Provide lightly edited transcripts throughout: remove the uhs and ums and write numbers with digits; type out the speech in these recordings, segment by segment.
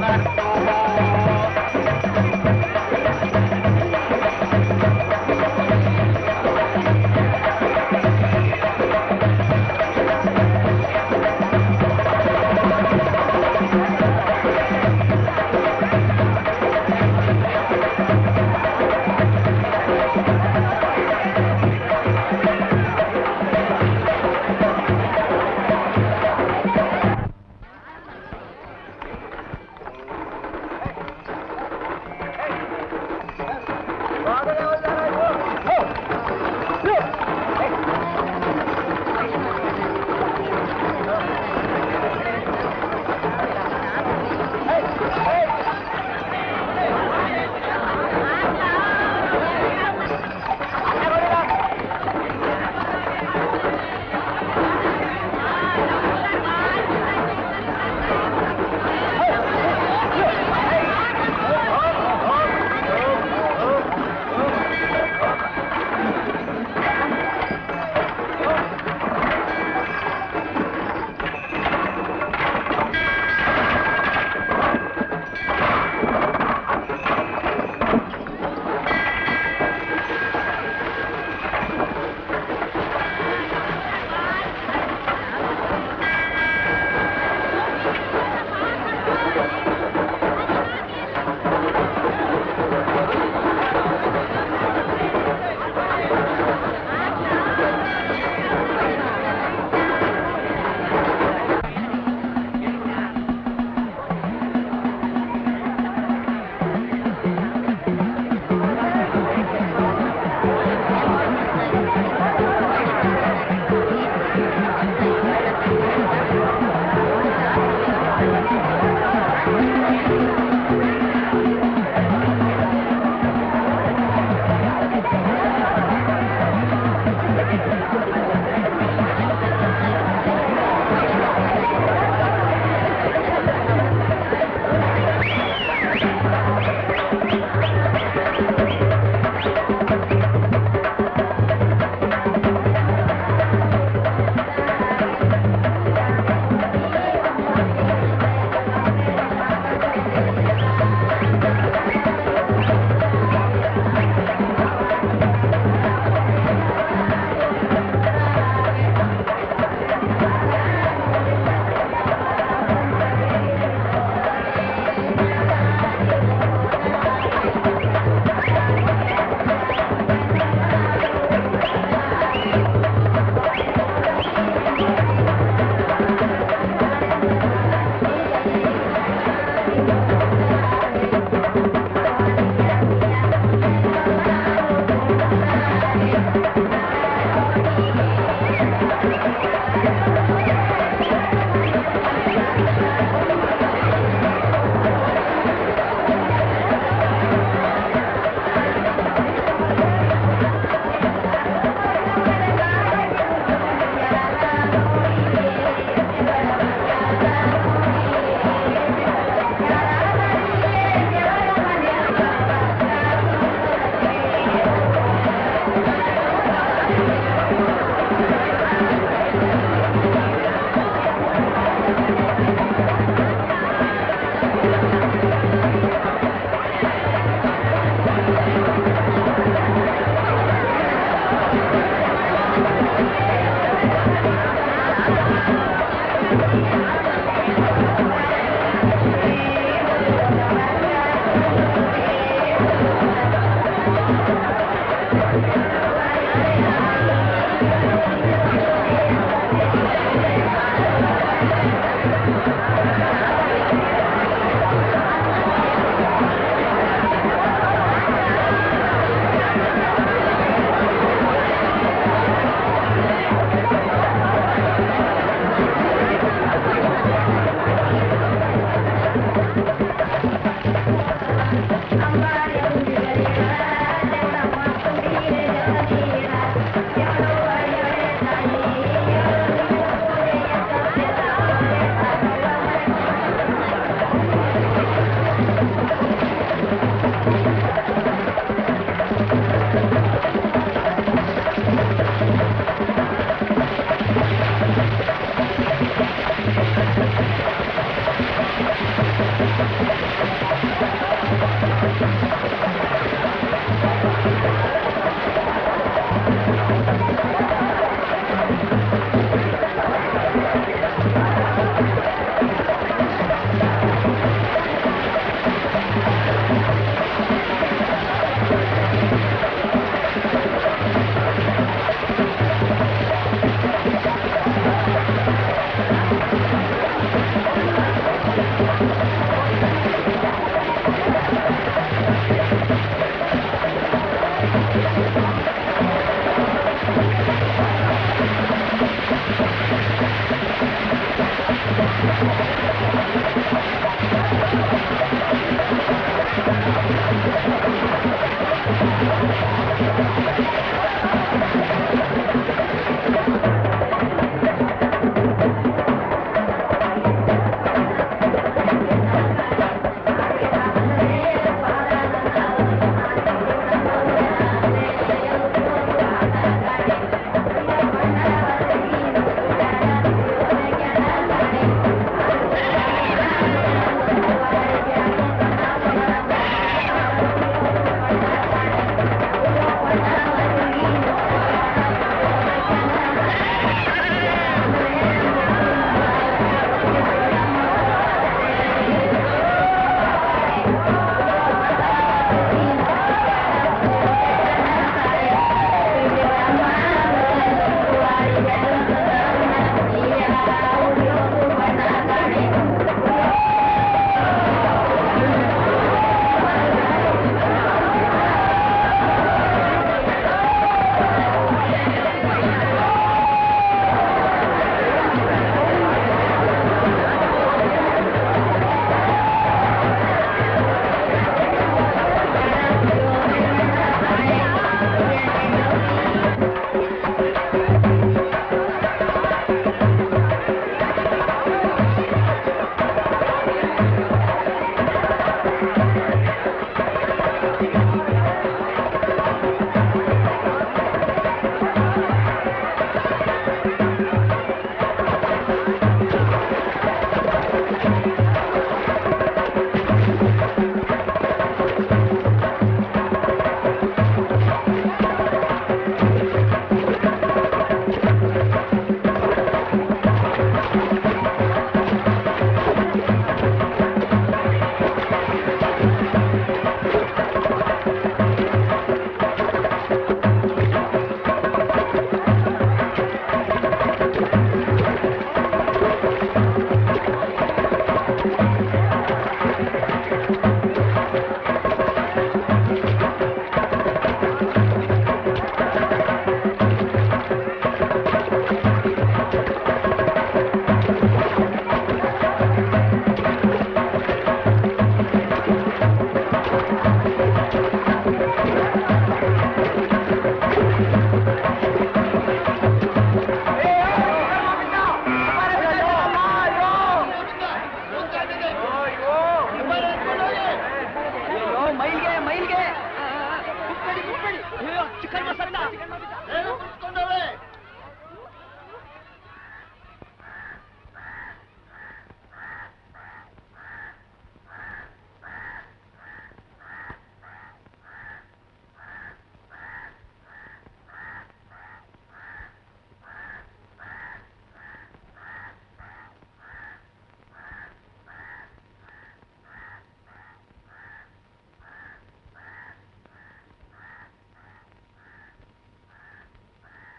Amen.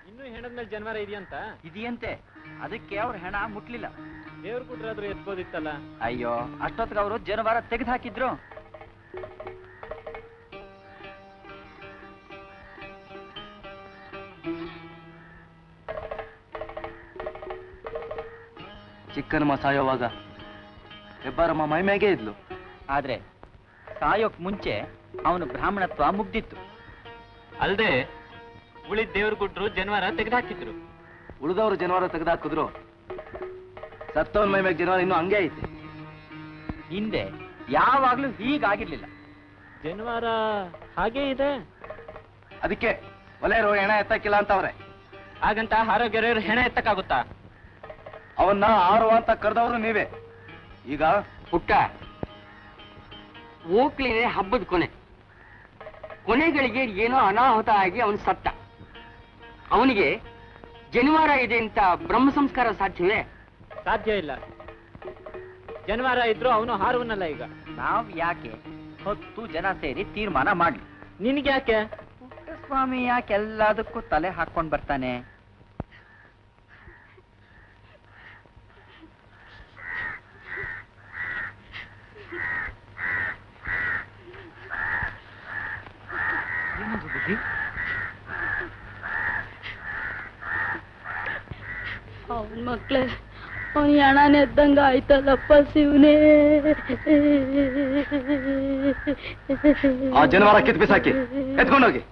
ಇನ್ನು ಹೆಣದ ಮೇಲೆ ಜನವಾರ ಇದೆಯಂತ ಇದೆಯಂತೆ. ಅದಕ್ಕೆ ಅವ್ರ ಹೆಣ ಮುಟ್ಲಿಲ್ಲ. ದೇವ್ರ ಕೊಟ್ರಾದ್ರೂ ಎತ್ಬೋದಿತ್ತಲ್ಲ. ಅಯ್ಯೋ, ಅಷ್ಟೊತ್ತಿಗೆ ಅವರು ಜನವಾರ ತೆಗೆದು ಹಾಕಿದ್ರು. ಚಿಕ್ಕನಮ್ಮ ಸಾಯೋವಾಗ ಹೆಬ್ಬಾರಮ್ಮ ಮೈಮೇಗೆ ಇದ್ಲು. ಆದ್ರೆ ಸಾಯೋಕ್ ಮುಂಚೆ ಅವನು ಬ್ರಾಹ್ಮಣತ್ವ ಮುಗ್ದಿತ್ತು. ಅಲ್ದೆ ಉಳಿದ ದೇವ್ರು ಕೊಟ್ರು ಜನವಾರ ತೆಗೆದಾಕಿದ್ರು. ಉಳಿದವರು ಜನವಾರ ತೆಗೆದಾಕಿದ್ರು, ಸತ್ತವನ್ ಮೈಮೇಗೆ ಜನವಾರ ಇನ್ನೂ ಹಂಗೆ ಐತೆ. ಹಿಂದೆ ಯಾವಾಗ್ಲೂ ಹೀಗಾಗಿರ್ಲಿಲ್ಲ. ಜನವಾರ ಹಾಗೇ ಇದೆ. ಅದಕ್ಕೆ ಒಲೆಯರು ಹೆಣ ಎತ್ತಕ್ಕಿಲ್ಲ ಅಂತವ್ರೆ. ಹಾಗಂತ ಆರೋಗ್ಯರು ಹೆಣ ಎತ್ತಕ್ಕಾಗುತ್ತಾ? ಅವನ್ನ ಆರುವ ಅಂತ ಕರೆದವರು ನೀವೇ. ಈಗ ಪುಟ್ಟ, ಓಕ್ಲಿನೇ ಹಬ್ಬದ ಕೊನೆಗಳಿಗೆ ಏನೋ ಅನಾಹುತ ಆಗಿ ಅವನು ಸತ್ತ. ಅವನಿಗೆ ಜನಿವಾರ ಇದೆ ಅಂತ ಬ್ರಹ್ಮ ಸಂಸ್ಕಾರ ಸಾಧ್ಯವೇ? ಸಾಧ್ಯ ಇಲ್ಲ. ಜನವಾರ ಇದ್ರು ಅವನು ಹಾರುವನಲ್ಲ. ಈಗ ನಾವ್ ಯಾಕೆ 10 ಜನ ಸೇರಿ ತೀರ್ಮಾನ ಮಾಡ್ಲಿ? ನಿನ್ಗ್ಯಾಕೆ? ಪುಟ್ಟಸ್ವಾಮಿ ಯಾಕೆ ಎಲ್ಲದಕ್ಕೂ ತಲೆ ಹಾಕೊಂಡ್ ಬರ್ತಾನೆ? ಅವನ ಮಕ್ಳು ಅವನು ಹೆಣನ ಎದ್ದಂಗ ಆಯ್ತಲ್ಲಪ್ಪ ಶಿವನೇ. ಆ ಜನವಾರ ಕಿತ್ ಬಿಸಾಕಿ ಎತ್ಕೊಂಡೋಗಿ.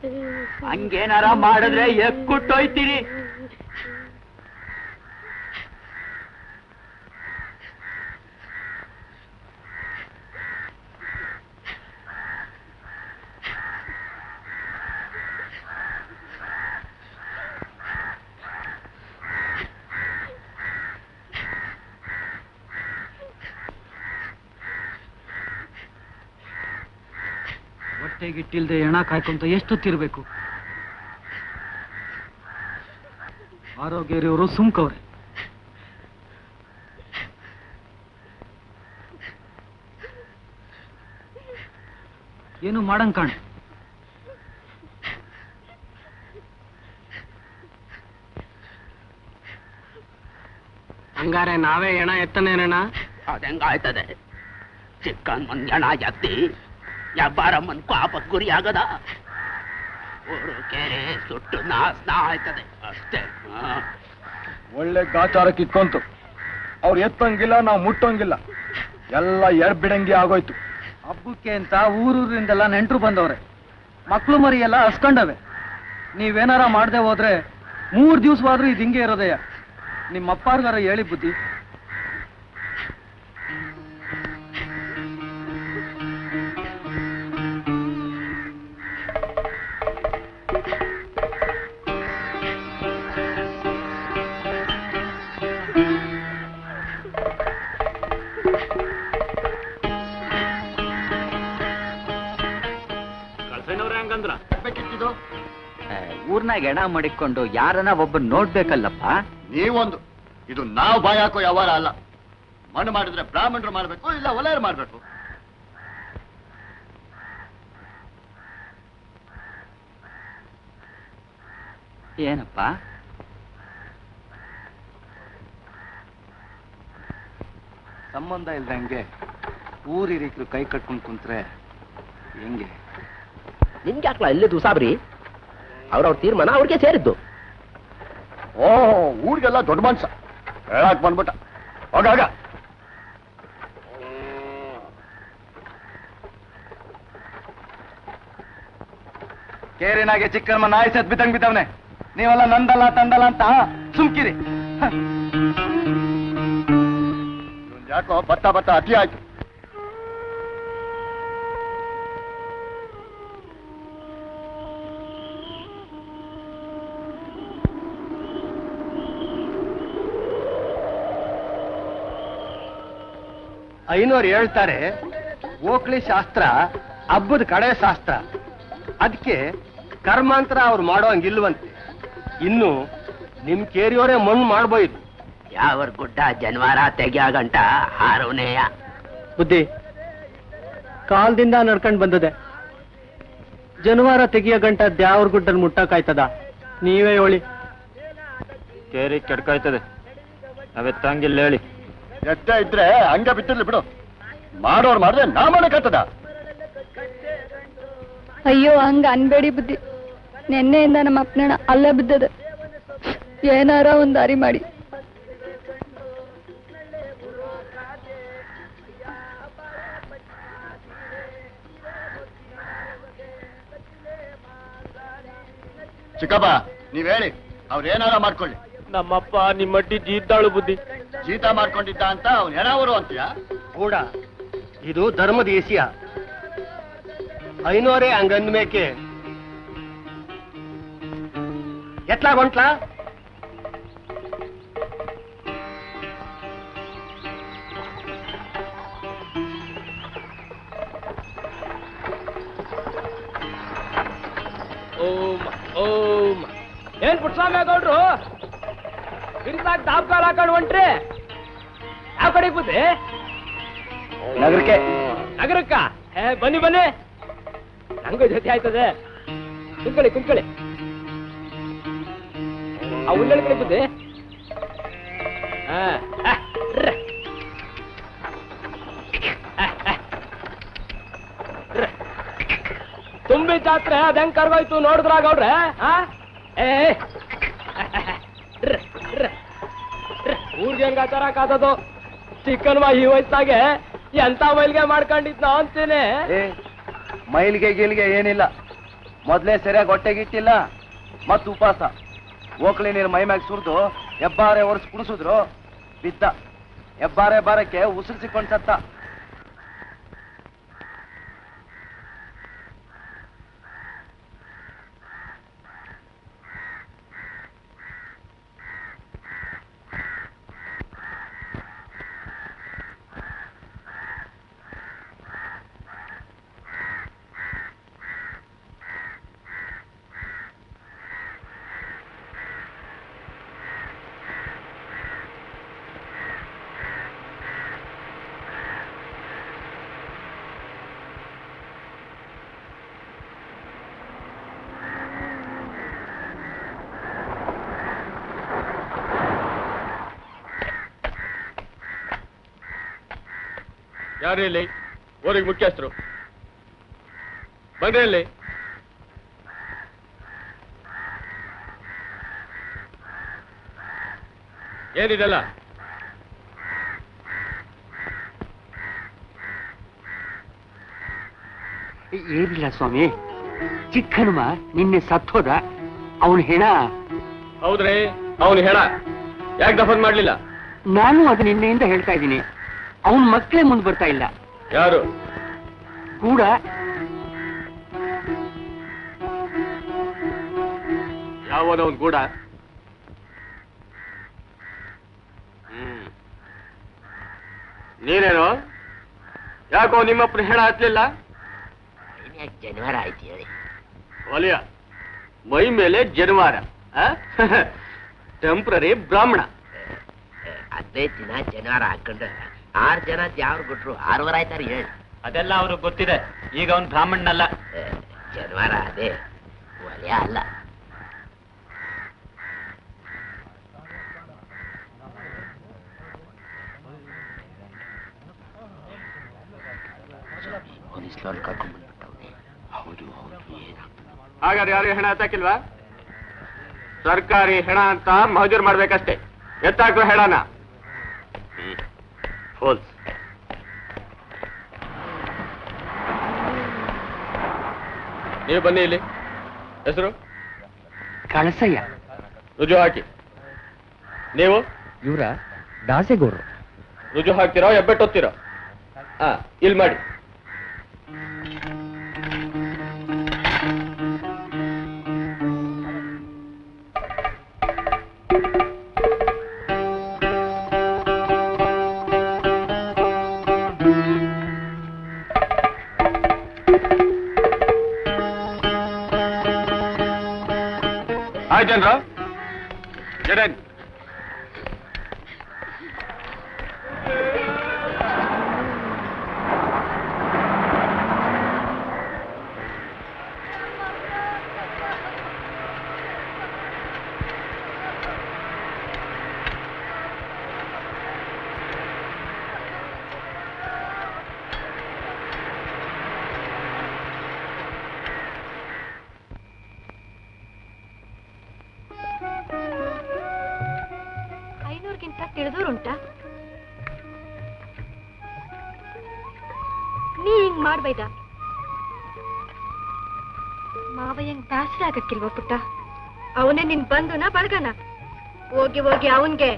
ಹಂಗೇನಾರ ಮಾಡಿದ್ರೆ ಎಕ್ಕುಟ್ಟೋಯ್ತೀರಿ. ಹೊಟ್ಟೆಗಿಟ್ಟಿಲ್ದೆ ಹೆಣ ಕಾಯ್ಕೊಂತ ಎಷ್ಟೊತ್ತಿರ್ಬೇಕು? ಆರೋಗ್ಯ ಇರೋರು ಸುಮ್ಕವ್ರೆ. ಏನು ಮಾಡಂಗ್ ಕಾಣ್. ಹಂಗಾರೆ ನಾವೇ ಹೆಣ ಎತ್ತನೇನ? ಅದೆಂಗಾಯ್ತದೆ? ಚಿಕ್ಕನ್ ಮಂದ್ ಹೆಣ ಎತ್ತಿ ವ್ಯಾಪಾರಮ್ಮನ್ ಪಾಪಕ್ ಗುರಿ ಆಗದ? ಊರು ಕೆರೆ ಸುಟ್ಟು ನಾಶನ ಆಯ್ತದೆ ಅಷ್ಟೇ. ಒಳ್ಳೆ ಗಾಚಾರಕ್ಕೆ ಇಟ್ಕೊಂತು. ಅವ್ರು ಎತ್ತಂಗಿಲ್ಲ, ನಾವು ಮುಟ್ಟಂಗಿಲ್ಲ, ಎಲ್ಲ ಎರ್ಬಿಡಂಗಿ ಆಗೋಯ್ತು. ಹಬ್ಬಕ್ಕೆ ಅಂತ ಊರೂರಿಂದೆಲ್ಲ ನೆಂಟರು ಬಂದವ್ರೆ. ಮಕ್ಳು ಮರಿ ಎಲ್ಲ ಹಸ್ಕೊಂಡವೆ. ನೀವೇನಾರ ಮಾಡದೆ ಹೋದ್ರೆ 3 ದಿವಸವಾದ್ರೂ ಇದು ಹಿಂಗೆ ಇರೋದಯ್ಯ. ನಿಮ್ಮ ಅಪ್ಪಾರ್ಗಾರ ಹೇಳಿ ಬುದ್ಧಿ. ಊರ್ನಾಗ ಎಣ ಮಡಿಕೊಂಡು ಯಾರನ್ನ ಒಬ್ಬ ನೋಡ್ಬೇಕಲ್ಲಪ್ಪ. ನೀವೊಂದು, ಇದು ನಾವು ಬಾಯ್ ಹಾಕೋ ವ್ಯವಹಾರ ಅಲ್ಲ. ಮಣ್ಣು ಮಾಡಿದ್ರೆ ಬ್ರಾಹ್ಮಣರು ಮಾಡ್ಬೇಕು, ಇಲ್ಲ ಒಲೆಯರು ಮಾಡ್ಬೇಕು. ಏನಪ್ಪ ಸಂಬಂಧ ಇಲ್ದಂಗೆ ಊರಿರಿಕರು ಕೈ ಕಟ್ಕೊಂಡು ಕುಂತ್ರೆ ಹೆಂಗೆ? ನಿಮ್ಗೆ ಹಾಕ್ಲಾ ಇಲ್ಲಿ ದುಸಾಬ್ರಿ? ಅವ್ರವ್ರ ತೀರ್ಮಾನ ಅವ್ರಿಗೆ ಸೇರಿದ್ದು. ಓ, ಊರಿಗೆಲ್ಲ ದೊಡ್ಡ ಮನ್ಸ ಹೇಳಕ್ ಬಂದ್ಬಿಟ್ಟ. ಹೋಗಾಗ ಕೇರಿನಾಗೆ ಚಿಕ್ಕಮ್ಮ ನಾಯಿ ಸತ್ ಬಿದ್ದಂಗ್ ಬಿದ್ದವನೆ. ನೀವೆಲ್ಲ ನಂದಲ್ಲ ತಂದಲ್ಲ ಅಂತ ಸುಮ್ಕಿರಿ. ಯಾಕೋ ಬತ್ತ ಬತ್ತ ಅತಿ ಆಯ್ತು. ಐನೋರು ಹೇಳ್ತಾರೆ, ಓಕ್ಳಿ ಶಾಸ್ತ್ರ ಹಬ್ಬದ ಕಡೆ ಶಾಸ್ತ್ರ. ಅದಕ್ಕೆ ಕರ್ಮಾಂತರ ಅವ್ರು ಮಾಡೋ ಹಂಗಿಲ್ವಂತೆ. ಇನ್ನು ನಿಮ್ ಕೇರಿಯವರೇ ಮಣ್ಣು ಮಾಡ್ಬೋದು. ಯಾವರ್ ಗುಡ್ಡ ಜನವಾರ ತೆಗಿಯಾಗಂಟ ಹಾರವನೇಯ ಬುದ್ಧಿ ಕಾಲದಿಂದ ನಡ್ಕೊಂಡ್ ಬಂದದೆ. ಜನವಾರ ತೆಗಿಯ ಗಂಟ ದ್ಯಾವ್ರ ಗುಡ್ಡಲ್ಲಿ ಮುಟ್ಟಕ್ಕಾಯ್ತದ? ನೀವೇ ಹೇಳಿ. ಕೇರಿ ಕೆಡ್ಕಾಯ್ತದೆ, ನಾವೆತ್ತಂಗಿಲ್ಲ ಹೇಳಿ. ಎಷ್ಟೇ ಇದ್ರೆ ಹಂಗೆ ಬಿಟ್ಟಿರ್ಲಿ ಬಿಡು. ಮಾಡೋರು ಮಾಡಿದ್ರೆ ನಾ ಮಾಡಕ್ಕಾಗ್ತದ? ಅಯ್ಯೋ ಹಂಗ ಅನ್ಬೇಡಿ ಬುದ್ಧಿ. ನೆನ್ನೆಯಿಂದ ನಮ್ಮ ಅಪ್ಪನ ಅಲ್ಲೇ ಬಿದ್ದದ. ಏನಾರ ಒಂದ್ ದಾರಿ ಮಾಡಿ. ಚಿಕ್ಕಪ್ಪ ನೀವ್ ಹೇಳಿ, ಅವ್ರೇನಾರ ಮಾಡ್ಕೊಳ್ಳಿ. ನಮ್ಮಪ್ಪ ನಿಮ್ಮಟ್ಟಿ ಜೀದ್ದಾಳು ಬುದ್ಧಿ. ಜೀತ ಮಾಡ್ಕೊಂಡಿದ್ದ ಅಂತ ಅವ್ನು ಹೆಣವರು ಅಂತೀಯ? ಕೂಡ ಇದು ಧರ್ಮದ ಏಸಿಯ. ಐನೋರೇ ಹಂಗಂದ್ಮೇಕೆ ಎತ್ಲಾಗೊಂಟ್ಲಾ? ಓಂ ಓಂ. ಏನ್ ಪುಟ್ಸ್ವಾಮಿ ಗೌಡ್ರು ಬಿರ್ಸಾಕ್ ದಾಬ್ಕಾಲ್ ಹಾಕೊಂಡು ಹೊಂಟ್ರಿ? ಯಾವ ಕಡೆಗೆ ಬುದ್ಧಿ? ನಗರಕ್ಕೆ. ನಗರಕ್ಕ? ಬನ್ನಿ ಬನ್ನಿ, ನಂಗೂ ಜೊತೆ ಆಯ್ತದೆ. ಕುಂತ್ಕೊಳ್ಳಿ ಕುಂತ್ಕೊಳ್ಳಿ. ಆ ಉಳ್ಳಳ ಕಡೆ ಬುದ್ಧಿ. ತುಂಬಿ ಜಾತ್ರೆ ಅದ ಹೆಂಗ್ ಕರ್ಗೋಯ್ತು ನೋಡಿದ್ರಾಗ ಅವ್ರೆ? ಊರ್ಗೇನ್ ಆಚಾರ ಕಾದದು ಚಿಕ್ಕನ್ ಈ ವಯಸ್ಸಾಗೆ ಎಂತ ಮೈಲ್ಗೆ ಮಾಡ್ಕೊಂಡಿದ್ ನಾವ್ ಅಂತೀನಿ. ಮೈಲಿಗೆ ಗೀಲಿಗೆ ಏನಿಲ್ಲ, ಮೊದ್ಲೇ ಸರಿಯಾಗಿ ಹೊಟ್ಟೆಗಿಟ್ಟಿಲ್ಲ ಮತ್ ಉಪವಾಸ. ಓಕ್ಳಿ ನೀರು ಮೈ ಮ್ಯಾಗ ಸುರಿದು ಹೆಬ್ಬಾರೆ ಒರೆಸಿ ಕುಡಿಸಿದ್ರು, ಬಿದ್ದ. ಹೆಬ್ಬಾರೆ ಬಾರಕ್ಕೆ ಉಸಿರು ಸಿಕ್ಕೊಂಡ್ ಸತ್ತ. ಯಾರು ಇಲ್ಲಿ? ಊರಿಗೆ ಮುಖ್ಯಸ್ಥರು ಬನ್ರಿ. ಇಲ್ಲಿ ಏನಿದೆಲ್ಲ? ಏನಿಲ್ಲ ಸ್ವಾಮಿ, ಚಿಕ್ಕ ಹನುಮ ನಿನ್ನೆ ಸತ್ತೋದ. ಅವನ ಹೆಣ. ಹೌದ್ರಿ, ಅವನು ಹೆಣ. ಯಾಕೆ ದಫನ್ ಮಾಡ್ಲಿಲ್ಲ? ನಾನು ಅದು ನಿನ್ನೆಯಿಂದ ಹೇಳ್ತಾ ಇದ್ದೀನಿ. ಅವನ ಮಕ್ಕಳೇ ಮುಂದೆ ಬರ್ತಾ ಇಲ್ಲ. ಯಾರು? ಕೂಡ ಯಾವನವನ್ ಗೂಡ? ನೀನೇನು? ಯಾಕೋ ನಿಮ್ಮಪ್ಪನ ಹೆಣ ಹತ್ಲಿಲ್ಲ? ಜನಿವಾರ ಆಯ್ತು ಹೇಳಿ. ಒಲಿಯ ಮೈ ಮೇಲೆ ಜನಿವಾರ, ಟೆಂಪ್ರರಿ ಬ್ರಾಹ್ಮಣ. 15 ದಿನ ಜನಿವಾರ ಹಾಕೊಂಡು 6 ಜನ ಯಾವ್ರು ಕೊಟ್ರು 6 ವಾರ ಆಯ್ತಾರ ಹೇಳಿ. ಅದೆಲ್ಲ ಅವ್ರಿಗೆ ಗೊತ್ತಿದೆ. ಈಗ ಅವ್ನು ಬ್ರಾಹ್ಮಣನಲ್ಲ. ಜನಿವಾರ ಅದೇ, ಒಲೆಯ ಅಲ್ಲ. ಪೊಲೀಸ್ನವ್ರು ಕರ್ಕೊಂಡ್ಬಂದ್ಬಿಟ್ಟವ್ನೆ. ಹೌದು ಹೌದು, ಏನಾಗ್ತದೆ? ಹಾಗಾದ್ರೆ ಯಾರು ಹೆಣ ಹತ್ತಾಕಿಲ್ವಾ? ಸರ್ಕಾರಿ ಹೆಣ ಅಂತ ಮಹಜೂರ್ ಮಾಡ್ಬೇಕಷ್ಟೇ. ಎತ್ತಾಕ್ರು ಹೆಣನ. ಫೋಲ್ಸ್. ನೀವು ಬನ್ನಿ ಇಲ್ಲಿ. ಹೆಸರು? ಕಳಸಯ್ಯ. ರುಜು ಹಾಕಿ. ನೀವು? ಇವರ ದಾಸೆಗೌಡರು. ರುಜು ಹಾಕ್ತಿರೋ ಹೆಬ್ಬೆಟ್ಟೋಗ್ತಿರೋ? ಇಲ್ಲಿ ಮಾಡಿ. ಆಯ್ತೇನ್ರ? ಜಡನ್ ತಿಳಿದೋರುಂಟಾ? ನೀ ಹಿಂಗ್ ಮಾಡ್ಬೈದ ಮಾವಯ್ಯಂಗ್ ಬೇಸರ ಆಗಕ್ಕಿಲ್ವ ಪುಟ್ಟ? ಅವನೇ ನಿನ್ ಬಂಧುನ ಬಳಗನ? ಹೋಗಿ ಹೋಗಿ ಅವನ್ಗೆ.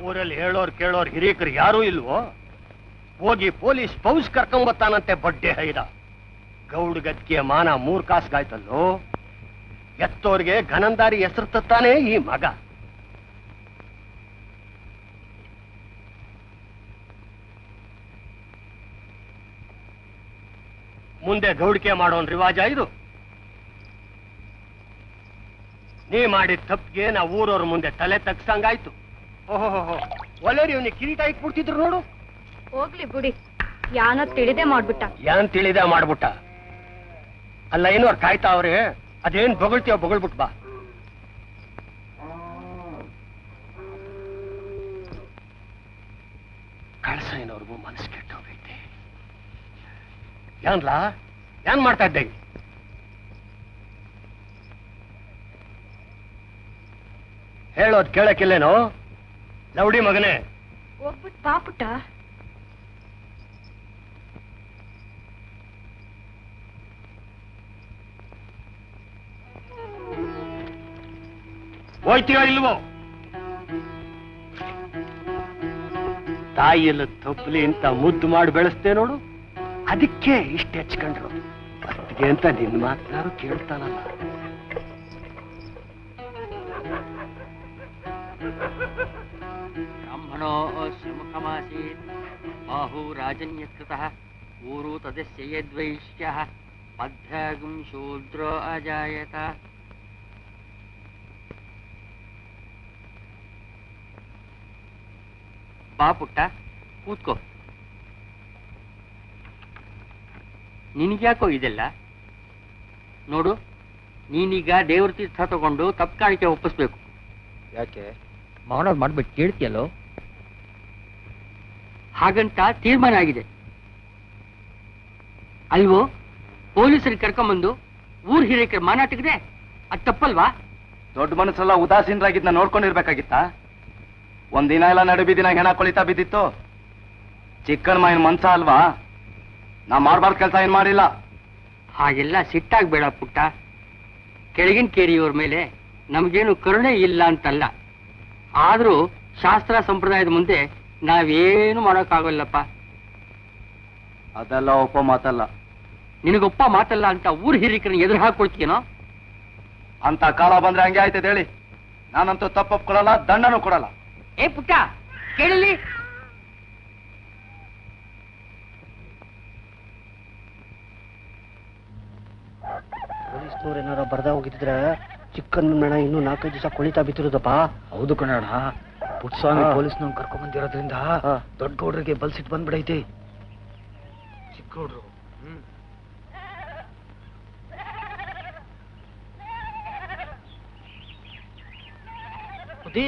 ಊರಲ್ಲಿ ಹೇಳೋರ್ ಕೇಳೋರ್ ಹಿರಿಯಕರು ಯಾರೂ ಇಲ್ವೋ? ಹೋಗಿ ಪೊಲೀಸ್ ಪೌಸ್ ಕರ್ಕೊಂಬತ್ತಾನಂತೆ ಬಡ್ಡೆ ಹೈದ. ಗೌಡ್ ಗದ್ಕಿಯ ಮಾನ 3 ಕಾಸ್ಗಾಯ್ತಲ್ಲೋ. ಎತ್ತೋರ್ಗೆ ಘನಂದಾರಿ ಹೆಸರು ತತ್ತಾನೆ ಈ ಮಗ. ಮುಂದೆ ಗೌಡಿಕೆ ಮಾಡೋನ್ ರಿವಾಜ ಇದು. ನೀ ಮಾಡಿದ ತಪ್ಪಿಗೆ ನಾ ಊರವ್ರ ಮುಂದೆ ತಲೆ ತಗ್ಸಂಗಾಯ್ತು. ಓಹೋ, ಒಲೆರಿ ಇವನಿಗೆ ಕಿರೀಟ ಇಟ್ಬಿಡ್ತಿದ್ರು ನೋಡು. ಹೋಗ್ಲಿ ಬಿಡಿ, ಯಾನೋ ತಿಳಿದೇ ಮಾಡ್ಬಿಟ್ಟ. ಏನ್ ತಿಳಿದೆ ಮಾಡ್ಬಿಟ್ಟ? ಅಲ್ಲ, ಏನೋರ್ ಕಾಯ್ತಾವ್ರೆ. ಅದೇನ್ ಬೊಗಳ್ತೀವ ಬೊಗಳ್ಬಿಟ್ ಬಾ. ಕಳ್ಸ ಏನವ್ರಿಗೂ ಮನಸ್ಸು ಕೆಟ್ಟೋಗೈತೆ. ಏನ್ಲಾ, ಏನ್ ಮಾಡ್ತಾ ಇದ್ದೆ? ಹೇಳೋದ್ ಕೇಳಕ್ಕಿಲ್ಲೇನೋ? ಲೌಡಿ ಮಗನೇ, ಹೋಗ್ಬಿಟ್ಟು ಬಾ ಪುಟ್ಟ. ಹೋಯ್ತೀಯೋ ಇಲ್ವೋ? ತಾಯಿಯಲ್ಲ ತಪ್ಪಲಿ ಅಂತ ಮುದ್ದು ಮಾಡಿ ಬೆಳೆಸ್ತೆ ನೋಡು, ಅದಕ್ಕೆ ಇಷ್ಟು ಹೆಚ್ಕೊಂಡ್ರು. ಅದಕ್ಕೆ ಅಂತ ನಿನ್ನ ಮಾತನಾರು ಕೇಳ್ತಾನಲ್ಲ. ಬ್ರಾಹ್ಮಣೋ ಶ್ರಮಕಮಾಸೀತ್ ಬಾಹು ರಾಜನ್ಯಕೃತಃ ಊರು ತದಸ್ಯ ಯದ್ವೈಶ್ಯಃ ಮಧ್ಯಗಂ ಶೂದ್ರೋ ಅಜಾಯತ. ಬಾ ಪುಟ್ಟ, ಕೂತ್ಕೋ. ನಿನಗ್ಯಾಕೋ ಇದೆಲ್ಲ? ನೋಡು, ನೀನೀಗ ದೇವ್ರ ತೀರ್ಥ ತಗೊಂಡು ತಪ್ಪು ಕಾಣಿಕೆ ಒಪ್ಪಿಸ್ಬೇಕು. ಯಾಕೆ ಮೌನ ಮಾಡ್ಬಿಟ್ಟು ಕೇಳ್ತಿಯಲ್ಲೋ? ಹಾಗಂತ ತೀರ್ಮಾನ ಆಗಿದೆ ಅಲ್ವೋ? ಪೊಲೀಸರಿಗೆ ಕರ್ಕೊಂಬಂದು ಊರ್ ಹಿರೇಕರ ಮಾನ ತೆಗೆದೆ, ಅದು ತಪ್ಪಲ್ವಾ? ದೊಡ್ಡ ಮನಸ್ಸೆಲ್ಲ ಉದಾಸೀನರಾಗಿದ್ನ ನೋಡ್ಕೊಂಡಿರ್ಬೇಕಾಗಿತ್ತ? ಒಂದಿನ ಎಲ್ಲ ನಡುಬಿದಿನ ಹೆಣ ಕೊಳಿತಾ ಬಿದ್ದಿತ್ತು. ಚಿಕ್ಕನ್ ಮಾಯಿನ ಮನ್ಸ ಅಲ್ವಾ? ನಾ ಮಾಡ್ಬಾರ್ದು ಕೆಲಸ ಏನ್ ಮಾಡಿಲ್ಲ. ಹಾಗೆಲ್ಲ ಸಿಟ್ಟಾಗ್ಬೇಡ ಪುಟ್ಟ. ಕೆಳಗಿನ ಕೇರಿಯವ್ರ ಮೇಲೆ ನಮಗೇನು ಕರುಣೆ ಇಲ್ಲ ಅಂತಲ್ಲ, ಆದ್ರೂ ಶಾಸ್ತ್ರ ಸಂಪ್ರದಾಯದ ಮುಂದೆ ನಾವೇನು ಮಾಡೋಕ್ಕಾಗಲ್ಲಪ್ಪ. ಅದೆಲ್ಲ ಒಪ್ಪ ಮಾತಲ್ಲ. ನಿನಗೊಪ್ಪ ಮಾತಲ್ಲ ಅಂತ ಊರ್ ಹಿರಿಕರನ್ನ ಎದುರು ಹಾಕೊಳ್ತೀನೋ? ಅಂತ ಕಾಲ ಬಂದ್ರೆ ಹಂಗೆ ಆಯ್ತದೆ ಹೇಳಿ. ನಾನಂತೂ ತಪ್ಪೊಪ್ಕೊಳ್ಳಲ್ಲ, ದಂಡನೂ ಕೊಡಲ್ಲ. ಏ ಪುಟ್ಟ, ಕೇಳಲಿ. ಪೊಲೀಸ್ನವ್ರು ಏನಾರ ಬರ್ದ ಹೋಗಿದ್ರೆ ಚಿಕ್ಕನ್ ಮೇಣ ಇನ್ನೂ 4-5 ದಿವಸ ಕೊಳಿತಾ ಬಿತ್ತಿರೋದಪ್ಪ. ಹೌದು ಕಣಣ್ಣ, ಪುಟ್ಟಸ್ವಾಮಿ ಪೊಲೀಸ್ನವ್ರು ಕರ್ಕೊಂಡ್ ಬಂದಿರೋದ್ರಿಂದ ದೊಡ್ಡ ಗೌಡ್ರಿಗೆ ಬಲ್ಸಿಟ್ ಬಂದ್ಬಿಡೈತಿ. ಚಿಕ್ಕಗೌಡ್ರು ಬುದ್ಧಿ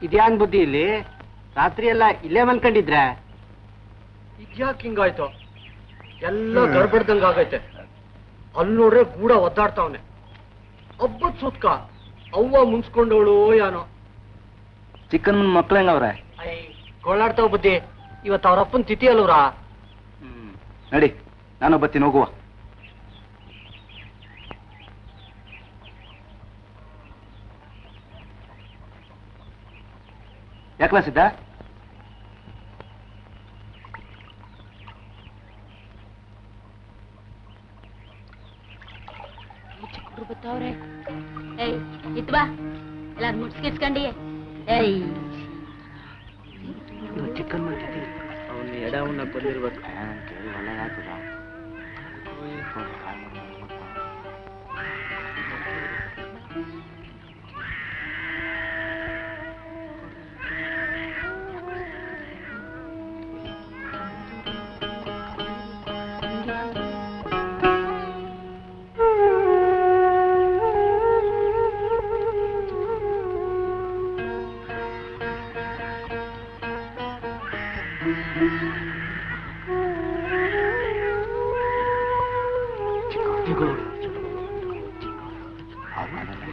ಇದ್ಯಾಂಗ್ ಬುದ್ಧಿ ಇಲ್ಲಿ? ರಾತ್ರಿ ಎಲ್ಲ ಇಲ್ಲೇ ಮಲ್ಕೊಂಡಿದ್ರೆ? ಇದ್ಯಾಕೆ ಹಿಂಗಾಯ್ತು? ಎಲ್ಲ ಗಡ್ಬಡ್ದಂಗ ಆಗೈತೆ. ಅಲ್ಲಿ ನೋಡ್ರೆ ಗೂಡ ಒದ್ದಾಡ್ತಾವನೆ. ಹಬ್ಬದ ಸುತ್ಕ ಅವ್ವ ಮುನ್ಸ್ಕೊಂಡವಳು ಯಾನೋ. ಚಿಕ್ಕನ್ ಮಕ್ಳು ಹೆಂಗವ್ರೆ? ಕೊಳ್ಳಾಡ್ತಾವ ಬುದ್ಧಿ. ಇವತ್ತು ಅವ್ರಪ್ಪನ ತಿಥಿ ಅಲ್ವ್ರಾ? ನಡಿ, ನಾನು ಬತ್ತೀನಿ, ಹೋಗುವ. ಯಾಕೆ ಸಿದ್ದ? ಚಿಕ್ಕರು ಬತ್ತವ್ರೆ. ಏಯ್ ಇತ್ ಬಾ, ಎಲ್ಲ ಮುಡ್ಸ್ಕಿಸ್ಕೊಂಡಿ. ಏಯ್ ಚಿಕ್ಕನ್ ಮಾಡ್ತಿದ್ದಿ. ಅವನು ಎಡವನ್ನ ಬಂದಿರ್ಬೇಕು.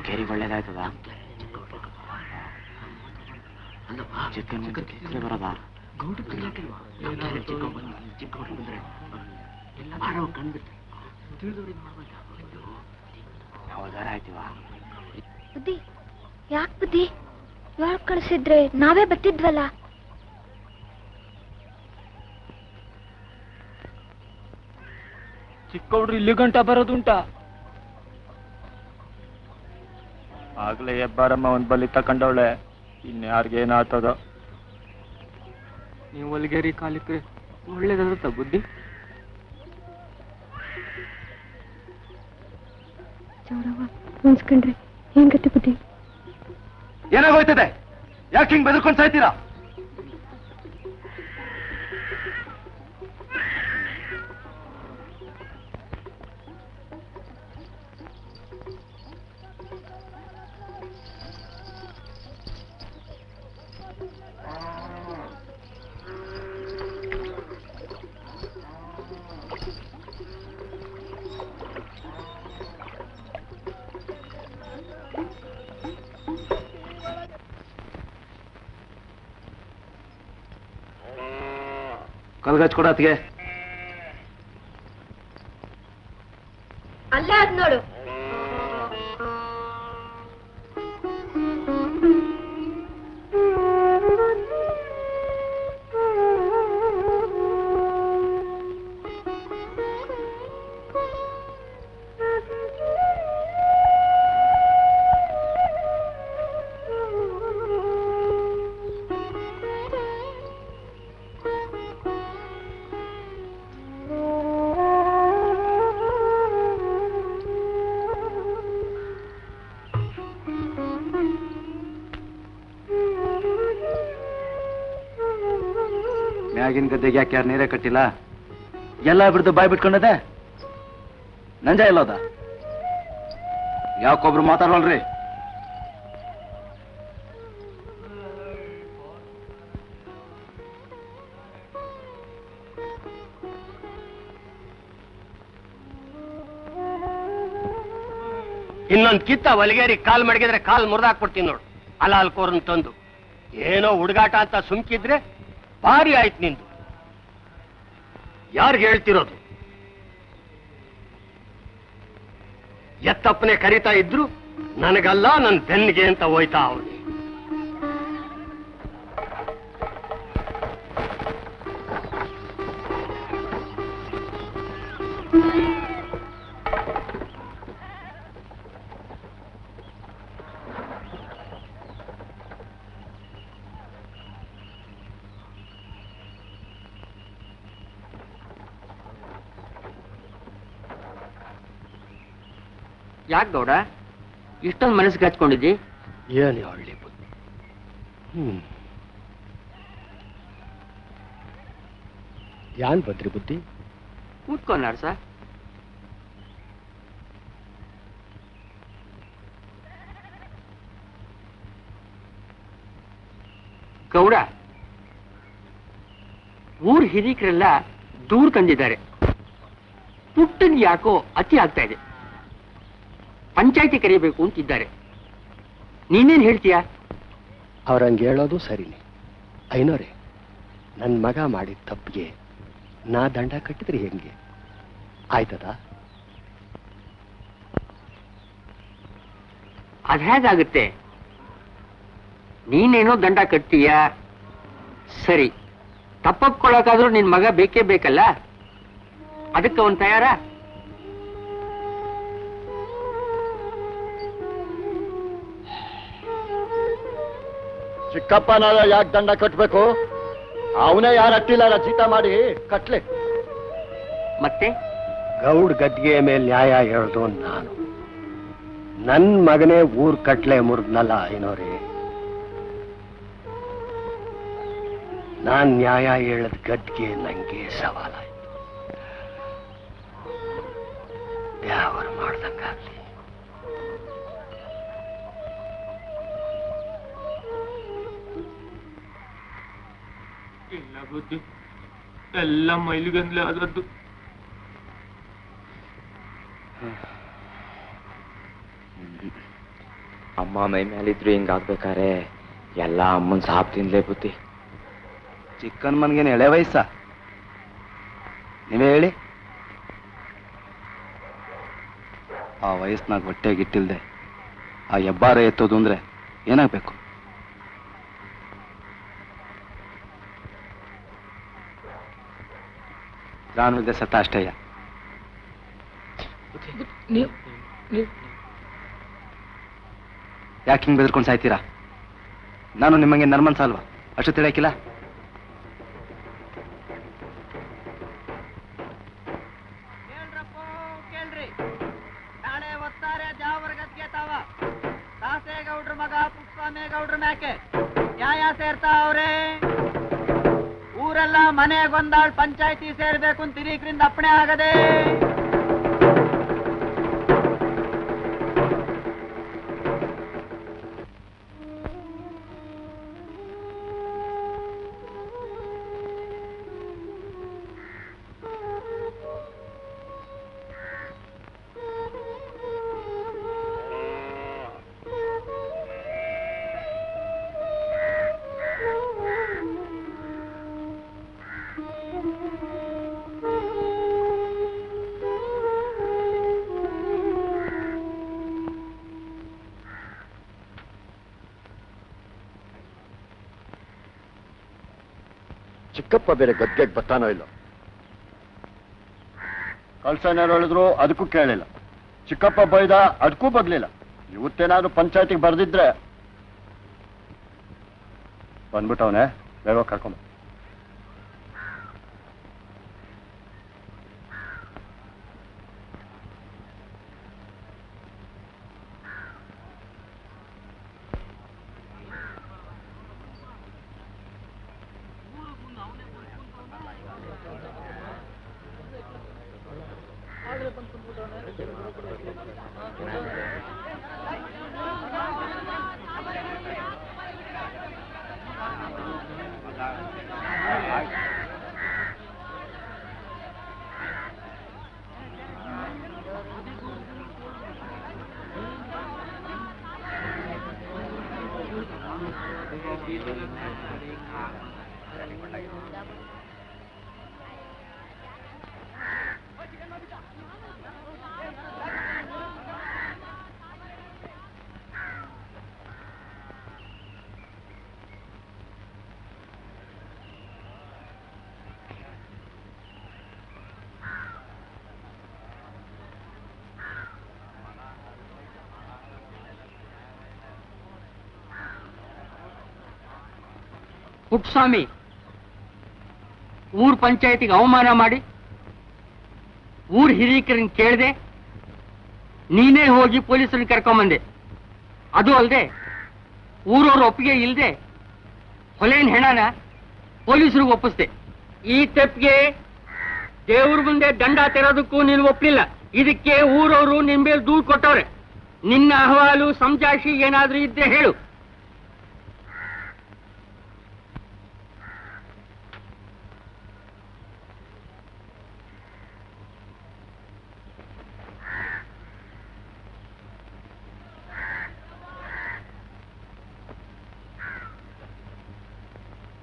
ಕೇರಿ ಒಳ್ಳೇದಾಯ್ತದ? ಚಿಕ್ಕನ್ ಬರದ ಆಯ್ತಿವ? ಬುದ್ಧಿ, ಯಾಕೆ ಬುದ್ಧಿ? ಯಾಕೆ ಕಳಿಸಿದ್ರೆ ನಾವೇ ಬತ್ತಿದ್ವಲ್ಲ. ಚಿಕ್ಕವ್ರು ಇಲ್ಲಿ ಗಂಟ ಬರೋದುಂಟ? ಆಗ್ಲೇ ಹೆಬ್ಬಾರಮ್ಮ ಒಂದ್ ಬಲಿ ತಕೊಂಡವಳೆ, ಇನ್ಯಾರಿಗೇನಾಗ್ತದೋ. ನೀವು ಹೊಲಿಗೆರಿ ಕಾಲಿಕ್ರೆ ಒಳ್ಳೇದಾಗುತ್ತ ಬುದ್ಧಿ? ಮುನ್ಸ್ಕೊಂಡ್ರೆ ಏನ್ ಗತಿ ಬುದ್ಧಿ? ಏನಾಗೋಯ್ತದೆ? ಯಾಕೆ ಹಿಂಗ್ ಬೆದರ್ಕೊಂಡು ಸಾಯ್ತೀರಾ? ಕಲ್ಗಚ್ಕೊಡತ್ಗೆ ಅಲ್ಲೇ ಅದ್ ನೋಡು. ಮ್ಯಾಗಿನ ಗದ್ದೆಗೆ ಯಾಕೆ ಯಾರು ನೀರೇ ಕಟ್ಟಿಲ್ಲ? ಎಲ್ಲ ಬಿಡ್ದು ಬಾಯ್ ಬಿಟ್ಕೊಂಡದೆ. ನಂಜ ಎಲ್ಲೋದ? ಯಾಕೊಬ್ರು ಮಾತಾಡೋಲ್ರಿ? ಇನ್ನೊಂದ್ ಕಿತ್ತ ಹೊಲಿಗೇರಿ ಕಾಲ್ ಮಡಗಿದ್ರೆ ಕಾಲ್ ಮುರಿದಾಕ್ಬಿಡ್ತೀನಿ ನೋಡು. ಅಲ್ಕೋರ್ನ್ ತಂದು ಏನೋ ಹುಡುಗಾಟ ಅಂತ ಸುಮ್ಕಿದ್ರೆ ಭಾರಿ ಆಯ್ತು ನಿಂದು. ಯಾರಿಗೆ ಹೇಳ್ತಿರೋದು? ಎತ್ತಪ್ಪನೆ ಕರಿತಾ ಇದ್ರು ನನಗಲ್ಲ ನನ್ನ ಬೆನ್ನಿಗೆ ಅಂತ ಹೋಯ್ತಾ ಅವನು. ಯಾಕೆ ಗೌಡ ಇಷ್ಟೊಂದು ಮನಸ್ಸಿಗೆ ಹಚ್ಕೊಂಡಿದ್ದಿ? ಏನು ಒಳ್ಳೆ ಬುದ್ಧಿ. ಯಾನ್ ಬದ್ರಿ ಬುದ್ಧಿ? ಕೂತ್ಕೊಂಡಾರ ಸರ್. ಗೌಡ, ಊರ್ ಹಿರೀಕರೆಲ್ಲ ದೂರ ತಂದಿದ್ದಾರೆ. ಪುಟ್ಟನ್ ಯಾಕೋ ಅತಿ ಆಗ್ತಾ ಇದೆ. ಪಂಚಾಯತಿ ಕರೆಯಬೇಕು ಅಂತಿದ್ದಾರೆ. ನೀನೇನ್ ಹೇಳ್ತೀಯಾ? ಅವ್ರಂಗೆ ಹೇಳೋದು ಸರಿನೇ. ಐನೋರೆ, ನನ್ನ ಮಗ ಮಾಡಿದ ತಪ್ಪಿಗೆ ನಾ ದಂಡ ಕಟ್ಟಿದ್ರೆ ಹೆಂಗೆ ಆಯ್ತದ? ಅದ್ ಹೇಗಾಗುತ್ತೆ? ನೀನೇನೋ ದಂಡ ಕಟ್ತೀಯ ಸರಿ, ತಪ್ಪಕ್ಕೊಳಕಾದ್ರೂ ನಿನ್ ಮಗ ಬೇಕೇ ಬೇಕಲ್ಲ, ಅದಕ್ಕೆ ಅವನ್ ತಯಾರ? ಚಿಕ್ಕಪ್ಪನಾದ ಯಾಕೆ ದಂಡ ಕಟ್ಬೇಕು? ಅವನೇ ಯಾರು ಅಟ್ಟಿಲ್ಲ ಜೀತ ಮಾಡಿ ಕಟ್ಲೆ. ಮತ್ತೆ ಗೌಡ್ ಗದ್ಗೆ ಮೇಲೆ ನ್ಯಾಯ ಹೇಳ್ದು ನಾನು. ನನ್ ಮಗನೇ ಊರ್ ಕಟ್ಲೆ ಮುರಿದ್ನಲ್ಲ ಐನೋರೆ. ನಾನ್ ನ್ಯಾಯ ಹೇಳದ್ ಗದ್ಗೆ ನಂಗೆ ಸವಾಲಾಯ್ತು. ಯಾವರು ಮಾಡ್ದಂಗಾಗ್ಲಿ. ಇಲ್ಲ ಬುದ್ಧಿ, ಎಲ್ಲ ಮೈಲಿಗಂದ್ಲೆ ಆದದ್ದು. ಅಮ್ಮ ಮೈ ಮೇಲಿದ್ರು ಹಿಂಗಾಗ್ಬೇಕಾರೆ ಎಲ್ಲ ಅಮ್ಮನ್ ಸಾಪ್ ತಿನ್ಲೇ ಬುದ್ಧಿ. ಚಿಕ್ಕನ್ ಮನ್ಗೇನು ಎಳೆ ವಯಸ್ಸ? ನೀವೇ ಹೇಳಿ. ಆ ವಯಸ್ಸಿನಾಗ ಹೊಟ್ಟೆಗಿಟ್ಟಿಲ್ದೆ ಆ ಹೆಬ್ಬಾರ ಎತ್ತೋದು ಅಂದ್ರೆ ಏನಾಗ್ಬೇಕು? ನಾನು ಸತ್ತ ಅಷ್ಟೇಯ. ಯಾಕೆ ಹಿಂಗ್ ಬೆದರ್ಕೊಂಡು ಸಾಯ್ತೀರಾ? ನಾನು ನಿಮ್ಮಂಗೆ ನರ್ಮನ್ಸ ಅಲ್ವಾ? ಅಷ್ಟು ತಿಳಿಯಕ್ಕಿಲ್ಲ? ಕೇಳ್ರಿ, ನಾಳೆ ಒತ್ತಾರೆ ಜಾವರ್ಗದ್ಗೆ ತಾವ ಸಾಸೇಗೌಡ್ರ ಮಗ ಪುಟ್ಟಸ್ವಾಮೇಗೌಡ್ರ ಮ್ಯಾಕೆ ನ್ಯಾಯ ಸೇರ್ತಾ ಅವ್ರೆ. ಊರೆಲ್ಲ ಮನೆಗೊಂದಾಳ್ ಪಂಚಾಯತಿ ಸೇರ್ಬೇಕು ಅಂತ ಹಿರೀಕರಿಂದ ಅಪ್ಪಣೆ ಆಗದೆ. ಚಿಕ್ಕಪ್ಪ ಬೇರೆ ಗದ್ದೆಗೆ ಬರ್ತಾನೋ ಇಲ್ಲ. ಕಳ್ಸನೇರು ಹೇಳಿದ್ರು ಅದಕ್ಕೂ ಕೇಳಿಲ್ಲ. ಚಿಕ್ಕಪ್ಪ ಬೈದ ಅದಕ್ಕೂ ಬಗ್ಲಿಲ್ಲ. ಇವತ್ತೇನಾದ್ರು ಪಂಚಾಯತಿಗೆ ಬರ್ದಿದ್ರೆ ಬಂದ್ಬಿಟ್ಟವನೆ. ಬೇಗ ಕರ್ಕೊಂಬ. ಪುಟ್ಟಸ್ವಾಮಿ ಊರ್ ಪಂಚಾಯತಿಗೆ ಅವಮಾನ ಮಾಡಿ ಊರ್ ಹಿರಿಯಕರನ್ನ ಕೇಳದೆ ನೀನೇ ಹೋಗಿ ಪೊಲೀಸರನ್ನ ಕರ್ಕೊಂಬಂದೆ. ಅದು ಅಲ್ಲದೆ ಊರವ್ರ ಒಪ್ಪಿಗೆ ಇಲ್ಲದೆ ಹೊಲೆನ್ ಹೆಣನ ಪೊಲೀಸರಿಗೆ ಒಪ್ಪಿಸ್ದೆ. ಈ ತಪ್ಪಿಗೆ ದೇವ್ರ ಮುಂದೆ ದಂಡ ತೆರೋದಕ್ಕೂ ನೀನು ಒಪ್ಪಲಿಲ್ಲ. ಇದಕ್ಕೆ ಊರವರು ನಿನ್ ಮೇಲೆ ದೂರು ಕೊಟ್ಟವ್ರೆ. ನಿನ್ನ ಅಹವಾಲು ಸಮಜಾಯಿಷಿ ಏನಾದ್ರೂ ಇದ್ರೆ ಹೇಳು.